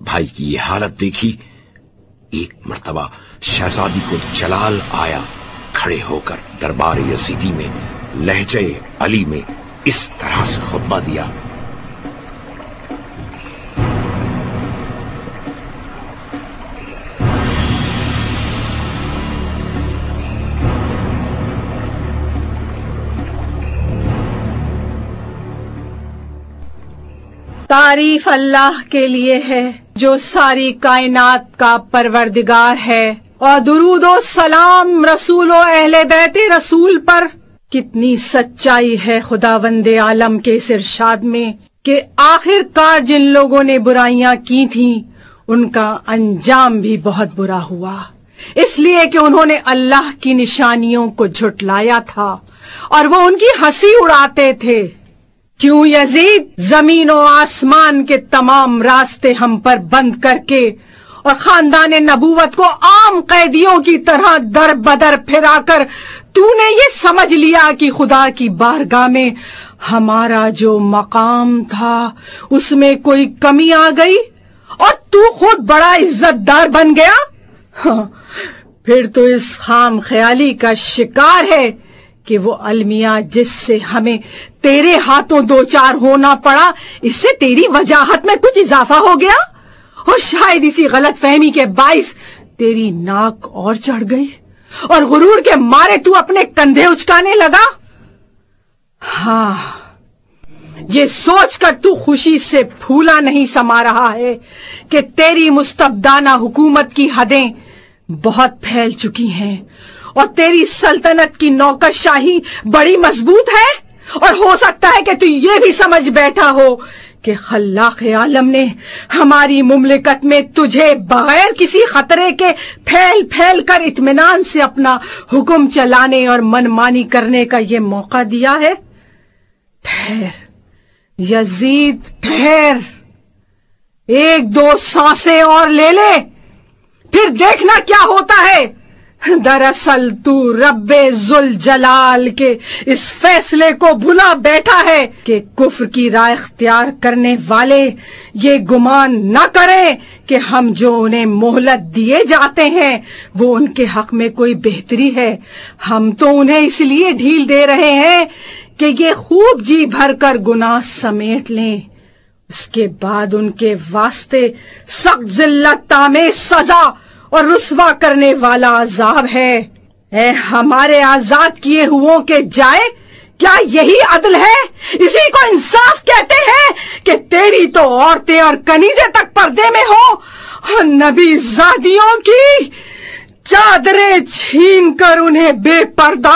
بھائی کی یہ حالت دیکھی ایک مرتبہ شہزادی کو جلال آیا، کھڑے ہو کر دربار یزیدی میں لہجہ علی میں اس طرح سے خطبہ دیا: تعریف اللہ کے لیے ہے جو ساری کائنات کا پروردگار ہے، اور درود و سلام رسول و اہل بیت رسول پر۔ کتنی سچائی ہے خداوند عالم کے اس ارشاد میں کہ آخر کار جن لوگوں نے برائیاں کی تھیں ان کا انجام بھی بہت برا ہوا، اس لیے کہ انہوں نے اللہ کی نشانیوں کو جھٹلایا تھا اور وہ ان کی ہنسی اڑاتے تھے۔ کیوں یزید زمین و آسمان کے تمام راستے ہم پر بند کر کے اور خاندان نبوت کو عام قیدیوں کی طرح در بدر پھرا کر تو نے یہ سمجھ لیا کہ خدا کی بارگاہ میں ہمارا جو مقام تھا اس میں کوئی کمی آ گئی اور تو خود بڑا عزت دار بن گیا؟ ہاں، پھر تو اس خام خیالی کا شکار ہے کہ وہ المیہ جس سے ہمیں تیرے ہاتھوں دوچار ہونا پڑا، اس سے تیری وجاہت میں کچھ اضافہ ہو گیا، اور شاید اسی غلط فہمی کے باعث تیری ناک اور چڑھ گئی اور غرور کے مارے تو اپنے کندھے اچکانے لگا۔ ہاں، یہ سوچ کر تو خوشی سے پھولا نہیں سما رہا ہے کہ تیری مستبدانہ حکومت کی حدیں بہت پھیل چکی ہیں اور تیری سلطنت کی نوکرشاہی بڑی مضبوط ہے، اور ہو سکتا ہے کہ تو یہ بھی سمجھ بیٹھا ہو کہ خلاق عالم نے ہماری مملکت میں تجھے بغیر کسی خطرے کے پھیل پھیل کر اطمینان سے اپنا حکم چلانے اور منمانی کرنے کا یہ موقع دیا ہے۔ ٹھہر یزید، ٹھہر، ایک دو سانسیں اور لے لے، پھر دیکھنا کیا ہوتا ہے۔ دراصل تو رب ذوالجلال کے اس فیصلے کو بھلا بیٹھا ہے کہ کفر کی راہ اختیار کرنے والے یہ گمان نہ کریں کہ ہم جو انہیں مہلت دیے جاتے ہیں وہ ان کے حق میں کوئی بہتری ہے۔ ہم تو انہیں اس لیے ڈھیل دے رہے ہیں کہ یہ خوب جی بھر کر گناہ سمیٹ لیں، اس کے بعد ان کے واسطے سخت ذلت آمیز سزا اور رسوا کرنے والا عذاب ہے۔ اے ہمارے آزاد کیے ہوں کے جائے، کیا یہی عدل ہے؟ اسی کو انصاف کہتے ہیں کہ تیری تو عورتیں اور کنیزیں تک پردے میں ہوں اور نبی زادیوں کی چادریں چھین کر انہیں بے پردہ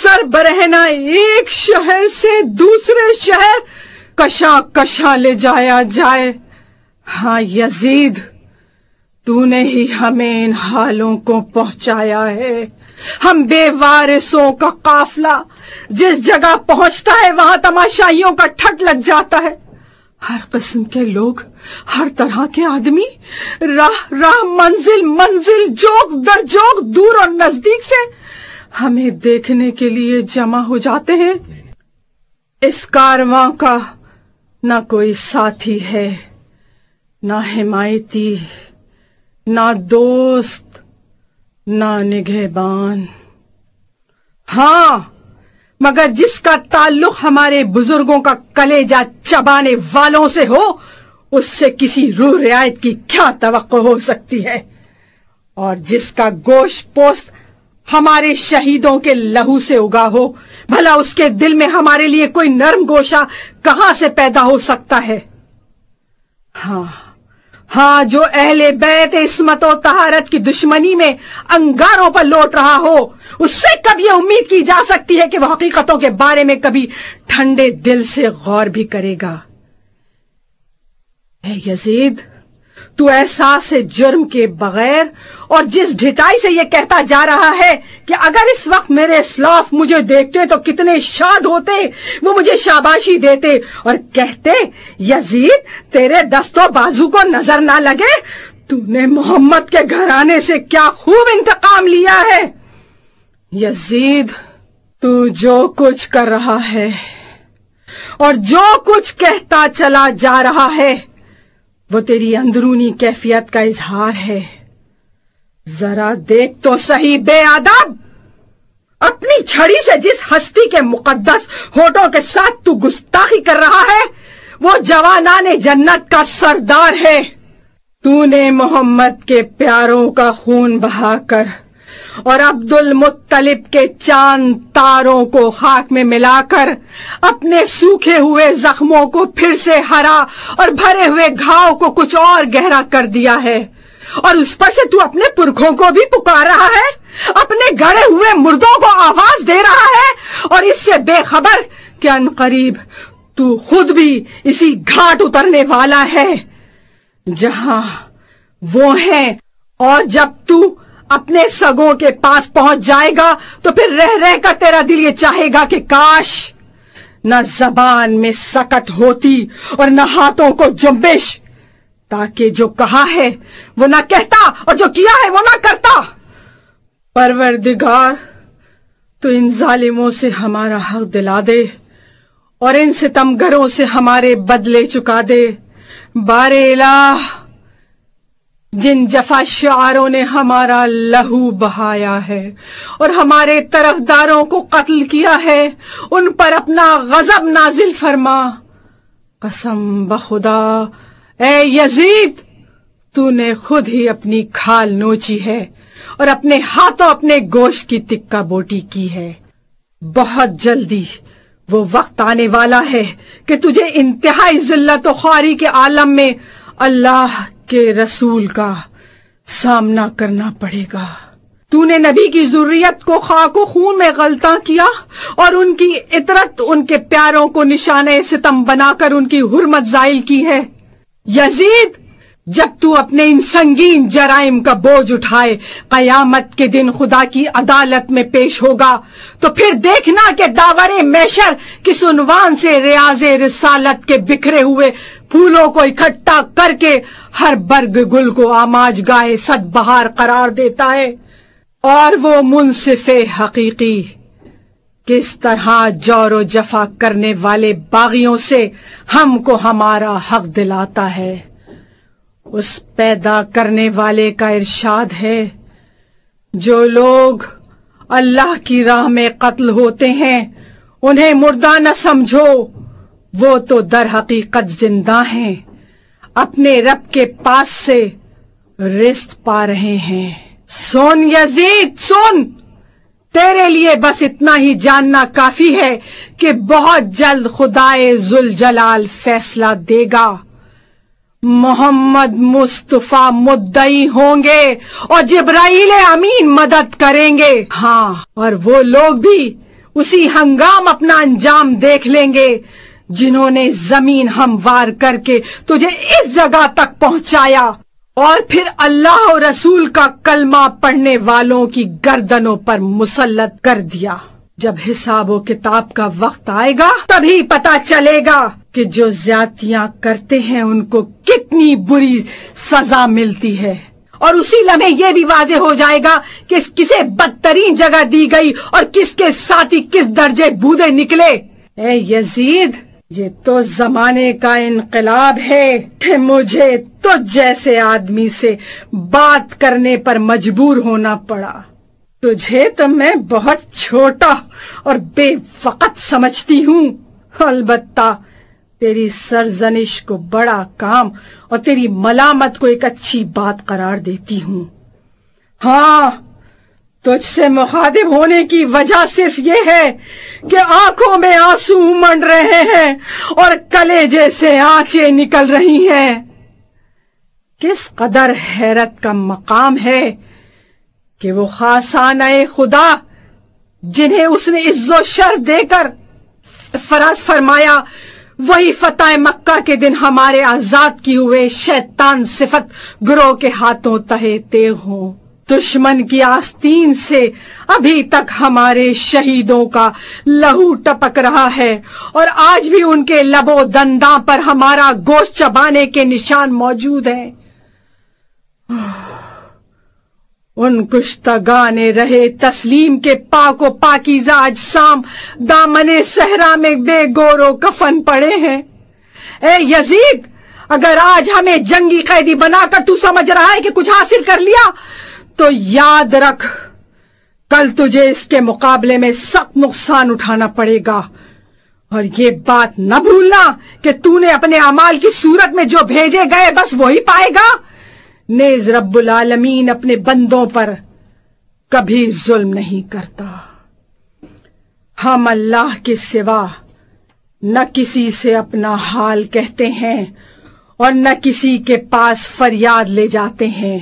سر برہنہ ایک شہر سے دوسرے شہر کشاں کشاں لے جایا جائے۔ ہاں یزید، تو نے ہی ہمیں ان حالوں کو پہنچایا ہے۔ ہم بے وارثوں کا قافلہ جس جگہ پہنچتا ہے وہاں تماشائیوں کا ٹھٹ لگ جاتا ہے۔ ہر قسم کے لوگ، ہر طرح کے آدمی، راہ راہ، منزل منزل، جوک در جوک، دور اور نزدیک سے ہمیں دیکھنے کے لیے جمع ہو جاتے ہیں۔ اس کارواں کا نہ کوئی ساتھی ہے، نہ حمایتی، نہ دوست، نہ نگہبان۔ ہاں، مگر جس کا تعلق ہمارے بزرگوں کا کلیجہ چبانے والوں سے ہو، اس سے کسی روح رعایت کی کیا توقع ہو سکتی ہے؟ اور جس کا گوشت پوست ہمارے شہیدوں کے لہو سے اگا ہو، بھلا اس کے دل میں ہمارے لیے کوئی نرم گوشہ کہاں سے پیدا ہو سکتا ہے؟ ہاں، جو اہل بیت عصمت و طہارت کی دشمنی میں انگاروں پر لوٹ رہا ہو، اس سے کب یہ امید کی جا سکتی ہے کہ وہ حقیقتوں کے بارے میں کبھی ٹھنڈے دل سے غور بھی کرے گا؟ اے یزید، تو احساس جرم کے بغیر اور جس ڈھٹائی سے یہ کہتا جا رہا ہے کہ اگر اس وقت میرے اسلاف مجھے دیکھتے تو کتنے شاد ہوتے، وہ مجھے شاباشی دیتے اور کہتے یزید تیرے دست و بازو کو نظر نہ لگے، تو نے محمد کے گھرانے سے کیا خوب انتقام لیا ہے۔ یزید تو جو کچھ کر رہا ہے اور جو کچھ کہتا چلا جا رہا ہے وہ تیری اندرونی کیفیت کا اظہار ہے۔ ذرا دیکھ تو صحیح بے ادب، اپنی چھڑی سے جس ہستی کے مقدس ہونٹوں کے ساتھ تو گستاخی کر رہا ہے وہ جوانان جنت کا سردار ہے۔ تو نے محمد کے پیاروں کا خون بہا کر اور عبد المطلب کے چاند تاروں کو خاک میں ملا کر اپنے سوکھے ہوئے زخموں کو پھر سے ہرا اور بھرے ہوئے گھاؤ کو کچھ اور گہرا کر دیا ہے، اور اس پر سے تو اپنے پرکھوں کو بھی پکار رہا ہے، اپنے گڑے ہوئے مردوں کو آواز دے رہا ہے، اور اس سے بے خبر کہ ان قریب تو خود بھی اسی گھاٹ اترنے والا ہے جہاں وہ ہیں، اور جب تو اپنے سگوں کے پاس پہنچ جائے گا تو پھر رہ رہ کر تیرا دل یہ چاہے گا کہ کاش نہ زبان میں سکت ہوتی اور نہ ہاتھوں کو جنبش، تاکہ جو کہا ہے وہ نہ کہتا اور جو کیا ہے وہ نہ کرتا۔ پروردگار تو ان ظالموں سے ہمارا حق دلا دے اور ان ستمگروں سے ہمارے بدلے چکا دے۔ بار الہ جن جفا شعاروں نے ہمارا لہو بہایا ہے اور ہمارے طرفداروں کو قتل کیا ہے ان پر اپنا غضب نازل فرما۔ قسم بخدا اے یزید تو نے خود ہی اپنی کھال نوچی ہے اور اپنے ہاتھوں اپنے گوشت کی تکہ بوٹی کی ہے۔ بہت جلدی وہ وقت آنے والا ہے کہ تجھے انتہائی ذلت و خواری کے عالم میں اللہ کے رسول کا سامنا کرنا پڑے گا۔ تو نے نبی کی ذریت کو خاک و خون میں غلطاں کیا اور ان کی عطرت ان کے پیاروں کو نشانہ ستم بنا کر ان کی حرمت زائل کی ہے۔ یزید جب تو اپنے ان سنگین جرائم کا بوجھ اٹھائے قیامت کے دن خدا کی عدالت میں پیش ہوگا تو پھر دیکھنا کہ داور محشر کس عنوان سے ریاض رسالت کے بکھرے ہوئے پھولوں کو اکٹھا کر کے ہر برگ گل کو آماج گاہے صد بہار قرار دیتا ہے، اور وہ منصف حقیقی کس طرح جور و جفا کرنے والے باغیوں سے ہم کو ہمارا حق دلاتا ہے۔ اس پیدا کرنے والے کا ارشاد ہے، جو لوگ اللہ کی راہ میں قتل ہوتے ہیں انہیں مردہ نہ سمجھو، وہ تو در حقیقت زندہ ہیں، اپنے رب کے پاس سے رزق پا رہے ہیں۔ سن یزید سن، تیرے لیے بس اتنا ہی جاننا کافی ہے کہ بہت جلد خدائے ذوالجلال فیصلہ دے گا۔ محمد مصطفیٰ مدعی ہوں گے اور جبرائیل امین مدد کریں گے، ہاں، اور وہ لوگ بھی اسی ہنگام اپنا انجام دیکھ لیں گے جنہوں نے زمین ہموار کر کے تجھے اس جگہ تک پہنچایا اور پھر اللہ اور رسول کا کلمہ پڑھنے والوں کی گردنوں پر مسلط کر دیا۔ جب حساب و کتاب کا وقت آئے گا تبھی پتہ چلے گا کہ جو زیادتیاں کرتے ہیں ان کو کتنی بری سزا ملتی ہے، اور اسی لمحے یہ بھی واضح ہو جائے گا کہ کسے بدترین جگہ دی گئی اور کس کے ساتھی کس درجے بودے نکلے۔ اے یزید، یہ تو زمانے کا انقلاب ہے کہ مجھے تجھ جیسے آدمی سے بات کرنے پر مجبور ہونا پڑا۔ تجھے تو میں بہت چھوٹا اور بے وقت سمجھتی ہوں، البتہ تیری سرزنش کو بڑا کام اور تیری ملامت کو ایک اچھی بات قرار دیتی ہوں۔ ہاں، تجھ سے مخاطب ہونے کی وجہ صرف یہ ہے کہ آنکھوں میں آنسو امنڈ رہے ہیں اور کلیجے سے آنچیں نکل رہی ہیں۔ کس قدر حیرت کا مقام ہے کہ وہ خاصانہ خدا جنہیں اس نے عز و شرف دے کر فراز فرمایا وہی فتح مکہ کے دن ہمارے آزاد کی ہوئے شیطان صفت گروہ کے ہاتھوں تہے تیغ ہوں۔ دشمن کی آستین سے ابھی تک ہمارے شہیدوں کا لہو ٹپک رہا ہے، اور آج بھی ان کے لب و دنداں پر ہمارا گوشت چبانے کے نشان موجود ہیں۔ ان کشتگان رہے تسلیم کے پاک و پاکیزہ اجسام دامن صحرا میں بے گور و کفن پڑے ہیں۔ اے یزید، اگر آج ہمیں جنگی قیدی بنا کر تو سمجھ رہا ہے کہ کچھ حاصل کر لیا، تو یاد رکھ کل تجھے اس کے مقابلے میں سخت نقصان اٹھانا پڑے گا۔ اور یہ بات نہ بھولنا کہ تو نے اپنے اعمال کی صورت میں جو بھیجے گئے بس وہی پائے گا۔ نیز رب العالمین اپنے بندوں پر کبھی ظلم نہیں کرتا۔ ہم اللہ کے سوا نہ کسی سے اپنا حال کہتے ہیں اور نہ کسی کے پاس فریاد لے جاتے ہیں،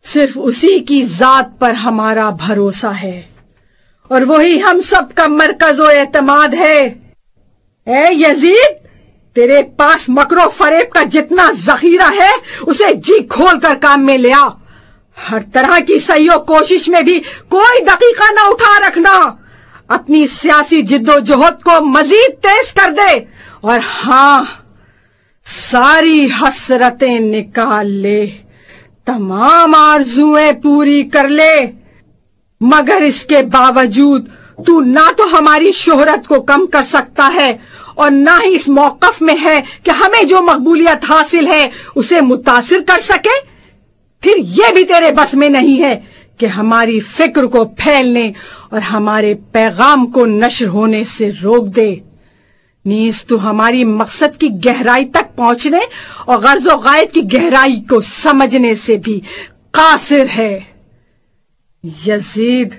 صرف اسی کی ذات پر ہمارا بھروسہ ہے، اور وہی ہم سب کا مرکز و اعتماد ہے۔ اے یزید، تیرے پاس مکر و فریب کا جتنا ذخیرہ ہے اسے جی کھول کر کام میں لیا۔ ہر طرح کی سعی و کوشش میں بھی کوئی دقیقہ نہ اٹھا رکھنا۔ اپنی سیاسی جد و جہد کو مزید تیز کر دے، اور ہاں، ساری حسرتیں نکال لے، تمام آرزویں پوری کر لے، مگر اس کے باوجود تو نہ تو ہماری شہرت کو کم کر سکتا ہے اور نہ ہی اس موقف میں ہے کہ ہمیں جو مقبولیت حاصل ہے اسے متاثر کر سکے۔ پھر یہ بھی تیرے بس میں نہیں ہے کہ ہماری فکر کو پھیلنے اور ہمارے پیغام کو نشر ہونے سے روک دے۔ نیز تو ہماری مقصد کی گہرائی تک پہنچنے اور غرض و غایت کی گہرائی کو سمجھنے سے بھی قاصر ہے۔ یزید،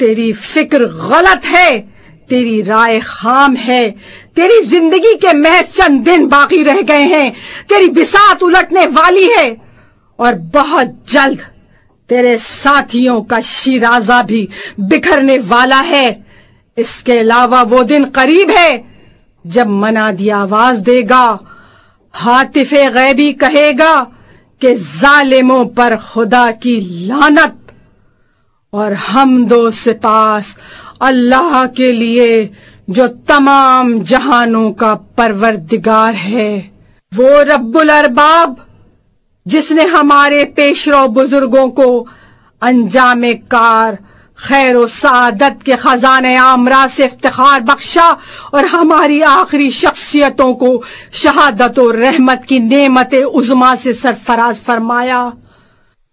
تیری فکر غلط ہے، تیری رائے خام ہے، تیری زندگی کے محض چند دن باقی رہ گئے ہیں، تیری بساط الٹنے والی ہے، اور بہت جلد تیرے ساتھیوں کا شیرازہ بھی بکھرنے والا ہے۔ اس کے علاوہ وہ دن قریب ہے جب منادی آواز دے گا، ہاتف غیبی کہے گا کہ ظالموں پر خدا کی لعنت، اور حمد و سپاس اللہ کے لیے جو تمام جہانوں کا پروردگار ہے، وہ رب الارباب جس نے ہمارے پیشرو بزرگوں کو انجام کار، خیر و سعادت کے خزانے عامرہ سے افتخار بخشا اور ہماری آخری شخصیتوں کو شہادت و رحمت کی نعمت عظمیٰ سے سرفراز فرمایا۔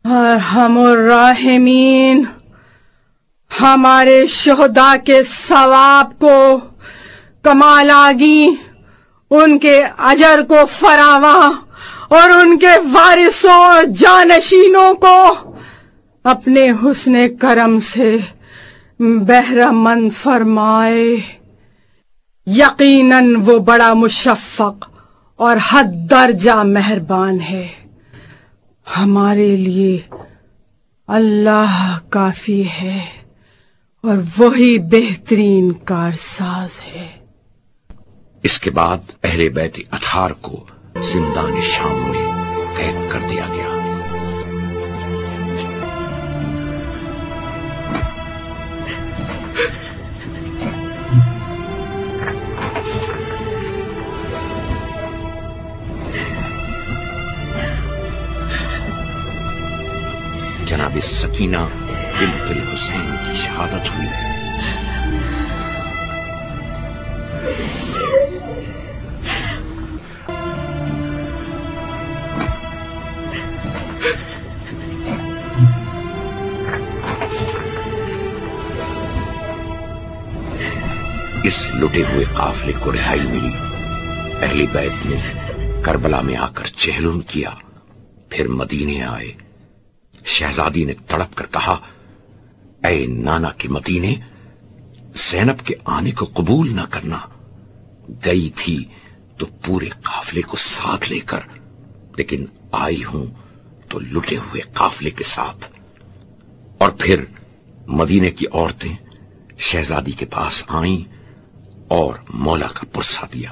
ارحم الراحمین ہمارے شہداء کے ثواب کو کمال آگی، ان کے اجر کو فراواں، اور ان کے وارثوں اور جانشینوں کو اپنے حسن کرم سے بہرہ مند فرمائے۔ یقیناً وہ بڑا مشفق اور حد درجہ مہربان ہے۔ ہمارے لیے اللہ کافی ہے اور وہی بہترین کارساز ہے۔ اس کے بعد اہل بیت اطہار کو زندان شام میں قید کر دیا گیا۔ جناب سکینہ بنت الحسین کی شہادت ہوئی۔ اس لٹے ہوئے قافلے کو رہائی ملی۔ اہل بیت نے کربلا میں آ کر چہلم کیا، پھر مدینے آئے۔ شہزادی نے تڑپ کر کہا، اے نانا کے مدینے، زینب کے آنے کو قبول نہ کرنا۔ گئی تھی تو پورے قافلے کو ساتھ لے کر، لیکن آئی ہوں تو لٹے ہوئے قافلے کے ساتھ۔ اور پھر مدینے کی عورتیں شہزادی کے پاس آئیں اور مولا کا پرسہ دیا۔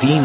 3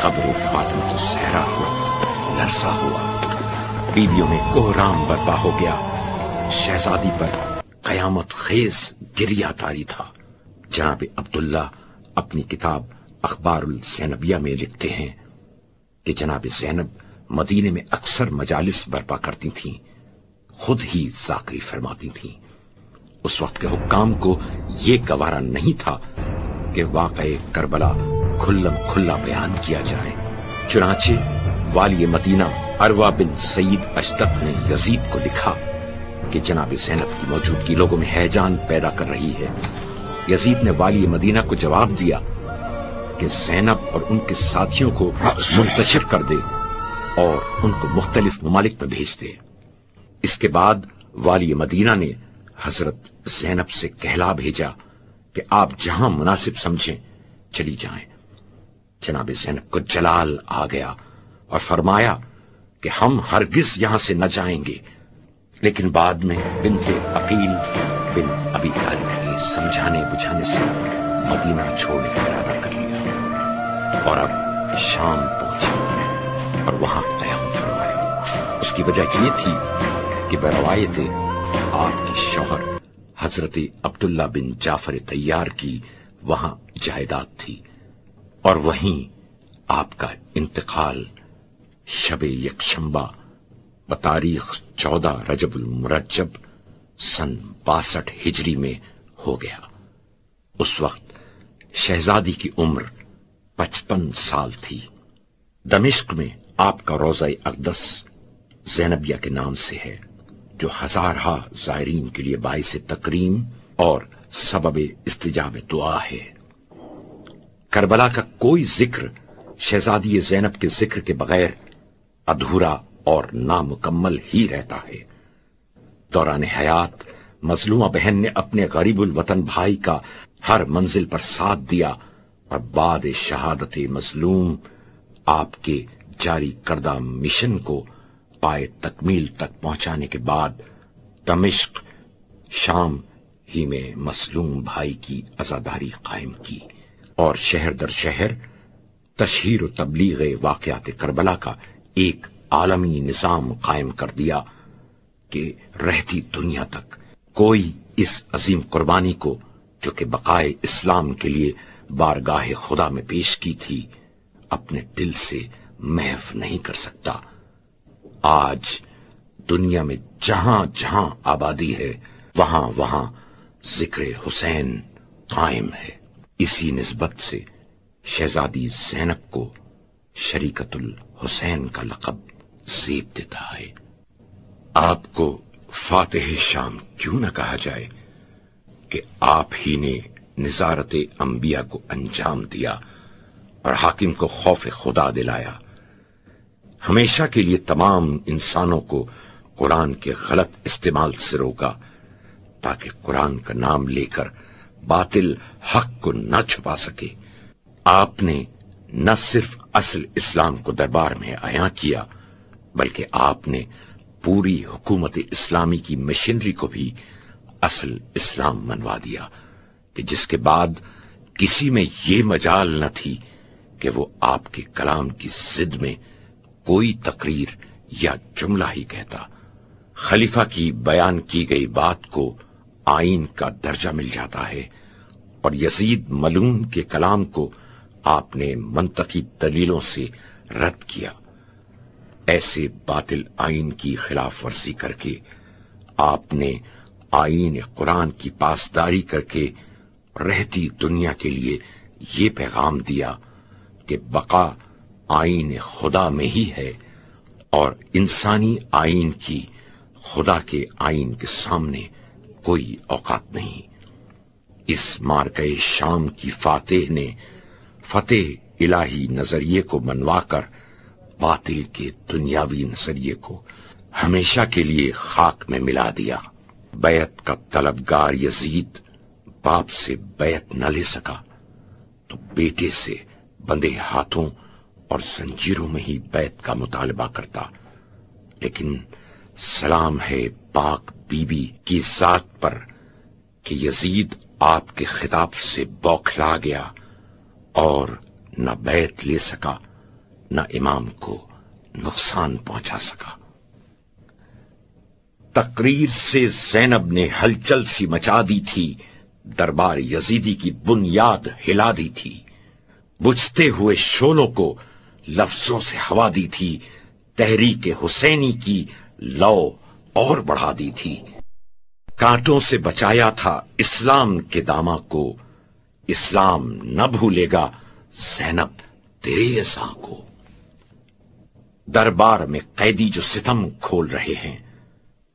قبر فاطمہ الزہرا کو لرزا ہوا، بیویوں میں کوہرام برپا ہو گیا، شہزادی پر قیامت خیز گریہ طاری تھا۔ جناب عبداللہ اپنی کتاب اخبار الزینبیہ میں لکھتے ہیں کہ جناب زینب مدینے میں اکثر مجالس برپا کرتی تھیں، خود ہی ذاکری فرماتی تھیں۔ اس وقت کے حکام کو یہ گوارا نہیں تھا کہ واقعہ کربلا کھلم کھلا بیان کیا جائے، چنانچہ والی مدینہ عروہ بن سعید اشتق نے یزید کو لکھا کہ جناب زینب کی موجودگی لوگوں میں ہیجان پیدا کر رہی ہے۔ یزید نے والی مدینہ کو جواب دیا کہ زینب اور ان کے ساتھیوں کو منتشر کر دے اور ان کو مختلف ممالک میں بھیج دے۔ اس کے بعد والی مدینہ نے حضرت زینب سے کہلا بھیجا کہ آپ جہاں مناسب سمجھیں چلی جائیں۔ جناب زینب کو جلال آ گیا اور فرمایا کہ ہم ہرگز یہاں سے نہ جائیں گے، لیکن بعد میں بنت عقیل بن ابی طالب کے سمجھانے بجھانے سے مدینہ چھوڑنے کا ارادہ کر لیا اور اب شام پہنچے اور وہاں قیام فرمایا۔ اس کی وجہ یہ تھی کہ بروایت آپ کے شوہر حضرت عبداللہ بن جعفر طیار کی وہاں جائیداد تھی، اور وہیں آپ کا انتقال شب یکشنبہ بتاریخ 14 رجب المرجب سن 62 ہجری میں ہو گیا۔ اس وقت شہزادی کی عمر 55 سال تھی۔ دمشق میں آپ کا روضہ اقدس زینبیہ کے نام سے ہے، جو ہزارہا زائرین کے لیے باعث تکریم اور سبب استجاب دعا ہے۔ کربلا کا کوئی ذکر شہزادی زینب کے ذکر کے بغیر ادھورا اور نامکمل ہی رہتا ہے۔ دوران حیات مظلومہ بہن نے اپنے غریب الوطن بھائی کا ہر منزل پر ساتھ دیا، اور بعد شہادت مظلوم آپ کے جاری کردہ مشن کو پائے تکمیل تک پہنچانے کے بعد دمشق شام ہی میں مظلوم بھائی کی عزاداری قائم کی، اور شہر در شہر تشہیر و تبلیغ واقعات کربلا کا ایک عالمی نظام قائم کر دیا کہ رہتی دنیا تک کوئی اس عظیم قربانی کو جو کہ بقائے اسلام کے لیے بارگاہ خدا میں پیش کی تھی اپنے دل سے محو نہیں کر سکتا۔ آج دنیا میں جہاں جہاں آبادی ہے وہاں وہاں ذکر حسین قائم ہے۔ اسی نسبت سے شہزادی زینب کو شریکت الحسین کا لقب زیب دیتا ہے۔ آپ کو فاتح شام کیوں نہ کہا جائے کہ آپ ہی نے نظارت انبیاء کو انجام دیا اور حاکم کو خوف خدا دلایا، ہمیشہ کے لیے تمام انسانوں کو قرآن کے غلط استعمال سے روکا تاکہ قرآن کا نام لے کر باطل حق کو نہ چھپا سکے۔ آپ نے نہ صرف اصل اسلام کو دربار میں عیاں کیا بلکہ آپ نے پوری حکومت اسلامی کی مشینری کو بھی اصل اسلام منوا دیا کہ جس کے بعد کسی میں یہ مجال نہ تھی کہ وہ آپ کے کلام کی ضد میں کوئی تقریر یا جملہ ہی کہتا۔ خلیفہ کی بیان کی گئی بات کو آئین کا درجہ مل جاتا ہے، اور یزید ملعون کے کلام کو آپ نے منطقی دلیلوں سے رد کیا۔ ایسے باطل آئین کی خلاف ورزی کر کے آپ نے آئین قرآن کی پاسداری کر کے رہتی دنیا کے لیے یہ پیغام دیا کہ بقا آئین خدا میں ہی ہے، اور انسانی آئین کی خدا کے آئین کے سامنے کوئی اوقات نہیں۔ اس معرکہ شام کی فاتح نے فتح الہی نظریے کو منوا کر باطل کے دنیاوی نظریے کو ہمیشہ کے لیے خاک میں ملا دیا۔ بیعت کا طلبگار یزید باپ سے بیعت نہ لے سکا تو بیٹے سے بندے ہاتھوں اور زنجیروں میں ہی بیعت کا مطالبہ کرتا، لیکن سلام ہے پاک بی بی کی ذات پر کہ یزید آپ کے خطاب سے بوکھلا گیا اور نہ بیعت لے سکا نہ امام کو نقصان پہنچا سکا۔ تقریر سے زینب نے ہلچل سی مچا دی تھی، دربار یزیدی کی بنیاد ہلا دی تھی، بجھتے ہوئے شعلوں کو لفظوں سے ہوا دی تھی، تحریک حسینی کی لو اور بڑھا دی تھی، کانٹوں سے بچایا تھا اسلام کے داماں کو، اسلام نہ بھولے گا زینب تیرے عصا کو۔ دربار میں قیدی جو ستم کھول رہے ہیں،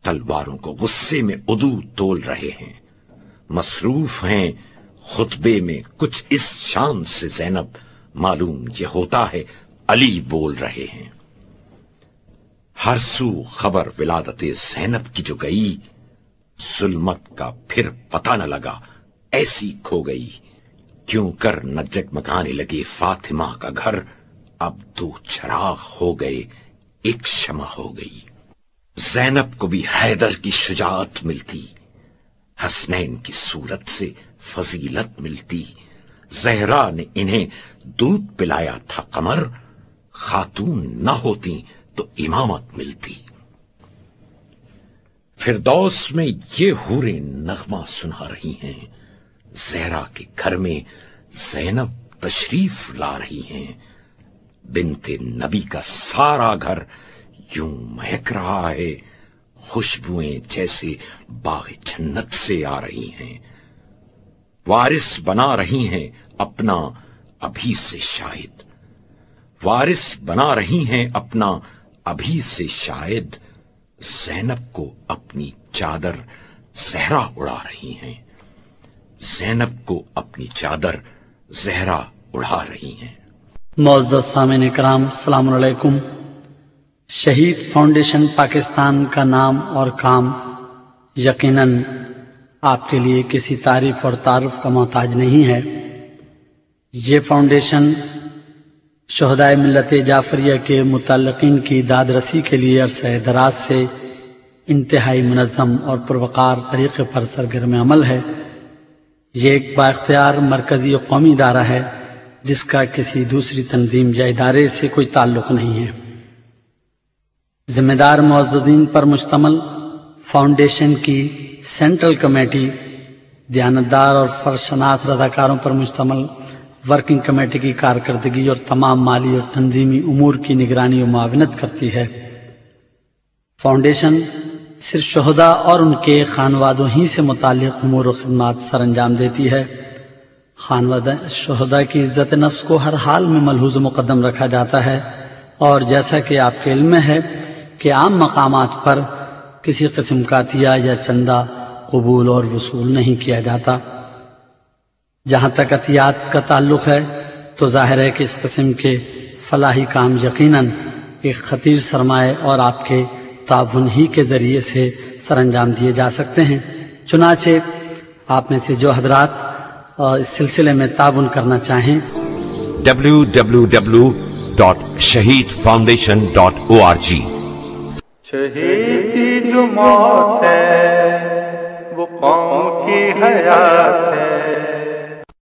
تلواروں کو غصے میں عدو تول رہے ہیں، مصروف ہیں خطبے میں کچھ اس شان سے زینب، معلوم یہ ہوتا ہے علی بول رہے ہیں۔ ہر سو خبر ولادت زینب کی جو گئی، ظلمت کا پھر پتہ نہ لگا ایسی کھو گئی، کیوں کر نہ جگمگانے لگے فاطمہ کا گھر، اب دو چراغ ہو گئے ایک شمع ہو گئی۔ زینب کو بھی حیدر کی شجاعت ملتی، حسنین کی صورت سے فضیلت ملتی، زہرا نے انہیں دودھ پلایا تھا قمر، خاتون نہ ہوتی تو امامت ملتی۔ فردوس میں یہ حوریں نغمہ سنا رہی ہیں، زہرا کے گھر میں زینب تشریف لا رہی ہیں، بنت نبی کا سارا گھر یوں مہک رہا ہے، خوشبوئیں جیسے باغ جنت سے آ رہی ہیں، وارث بنا رہی ہیں اپنا ابھی سے شاید، وارث بنا رہی ہیں اپنا ابھی سے شاید، زینب کو اپنی چادر زہرا اڑا رہی ہیں، زینب کو اپنی چادر زہرا اڑا رہی ہیں۔ معزز سامعین کرام، السلام علیکم۔ شہید فاؤنڈیشن پاکستان کا نام اور کام یقیناً آپ کے لیے کسی تعریف اور تعارف کا محتاج نہیں ہے۔ یہ فاؤنڈیشن شہدائے ملت جعفریہ کے متعلقین کی داد رسی کے لیے عرصہ دراز سے انتہائی منظم اور پروقار طریقے پر سرگرم عمل ہے۔ یہ ایک بااختیار مرکزی و قومی ادارہ ہے جس کا کسی دوسری تنظیم یا ادارے سے کوئی تعلق نہیں ہے۔ ذمہ دار معززین پر مشتمل فاؤنڈیشن کی سینٹرل کمیٹی، دیانتدار اور فرشناس رضاکاروں پر مشتمل ورکنگ کمیٹی کی کارکردگی اور تمام مالی اور تنظیمی امور کی نگرانی و معاونت کرتی ہے۔ فاؤنڈیشن صرف شہداء اور ان کے خانوادوں ہی سے متعلق امور و خدمات سر انجام دیتی ہے۔ خانوادہ شہداء کی عزت نفس کو ہر حال میں ملحوظ و مقدم رکھا جاتا ہے، اور جیسا کہ آپ کے علم میں ہے کہ عام مقامات پر کسی قسم کا عطیہ یا چندہ قبول اور وصول نہیں کیا جاتا۔ جہاں تک عطیات کا تعلق ہے تو ظاہر ہے کہ اس قسم کے فلاحی کام یقیناً ایک خطیر سرمایہ اور آپ کے تعاون ہی کے ذریعے سے سر انجام دیے جا سکتے ہیں۔ چنانچہ آپ میں سے جو حضرات اس سلسلے میں تعاون کرنا چاہیں، www.shahidfoundation.org۔ شہید کی جو موت ہے وہ قوم کی حیات ہے،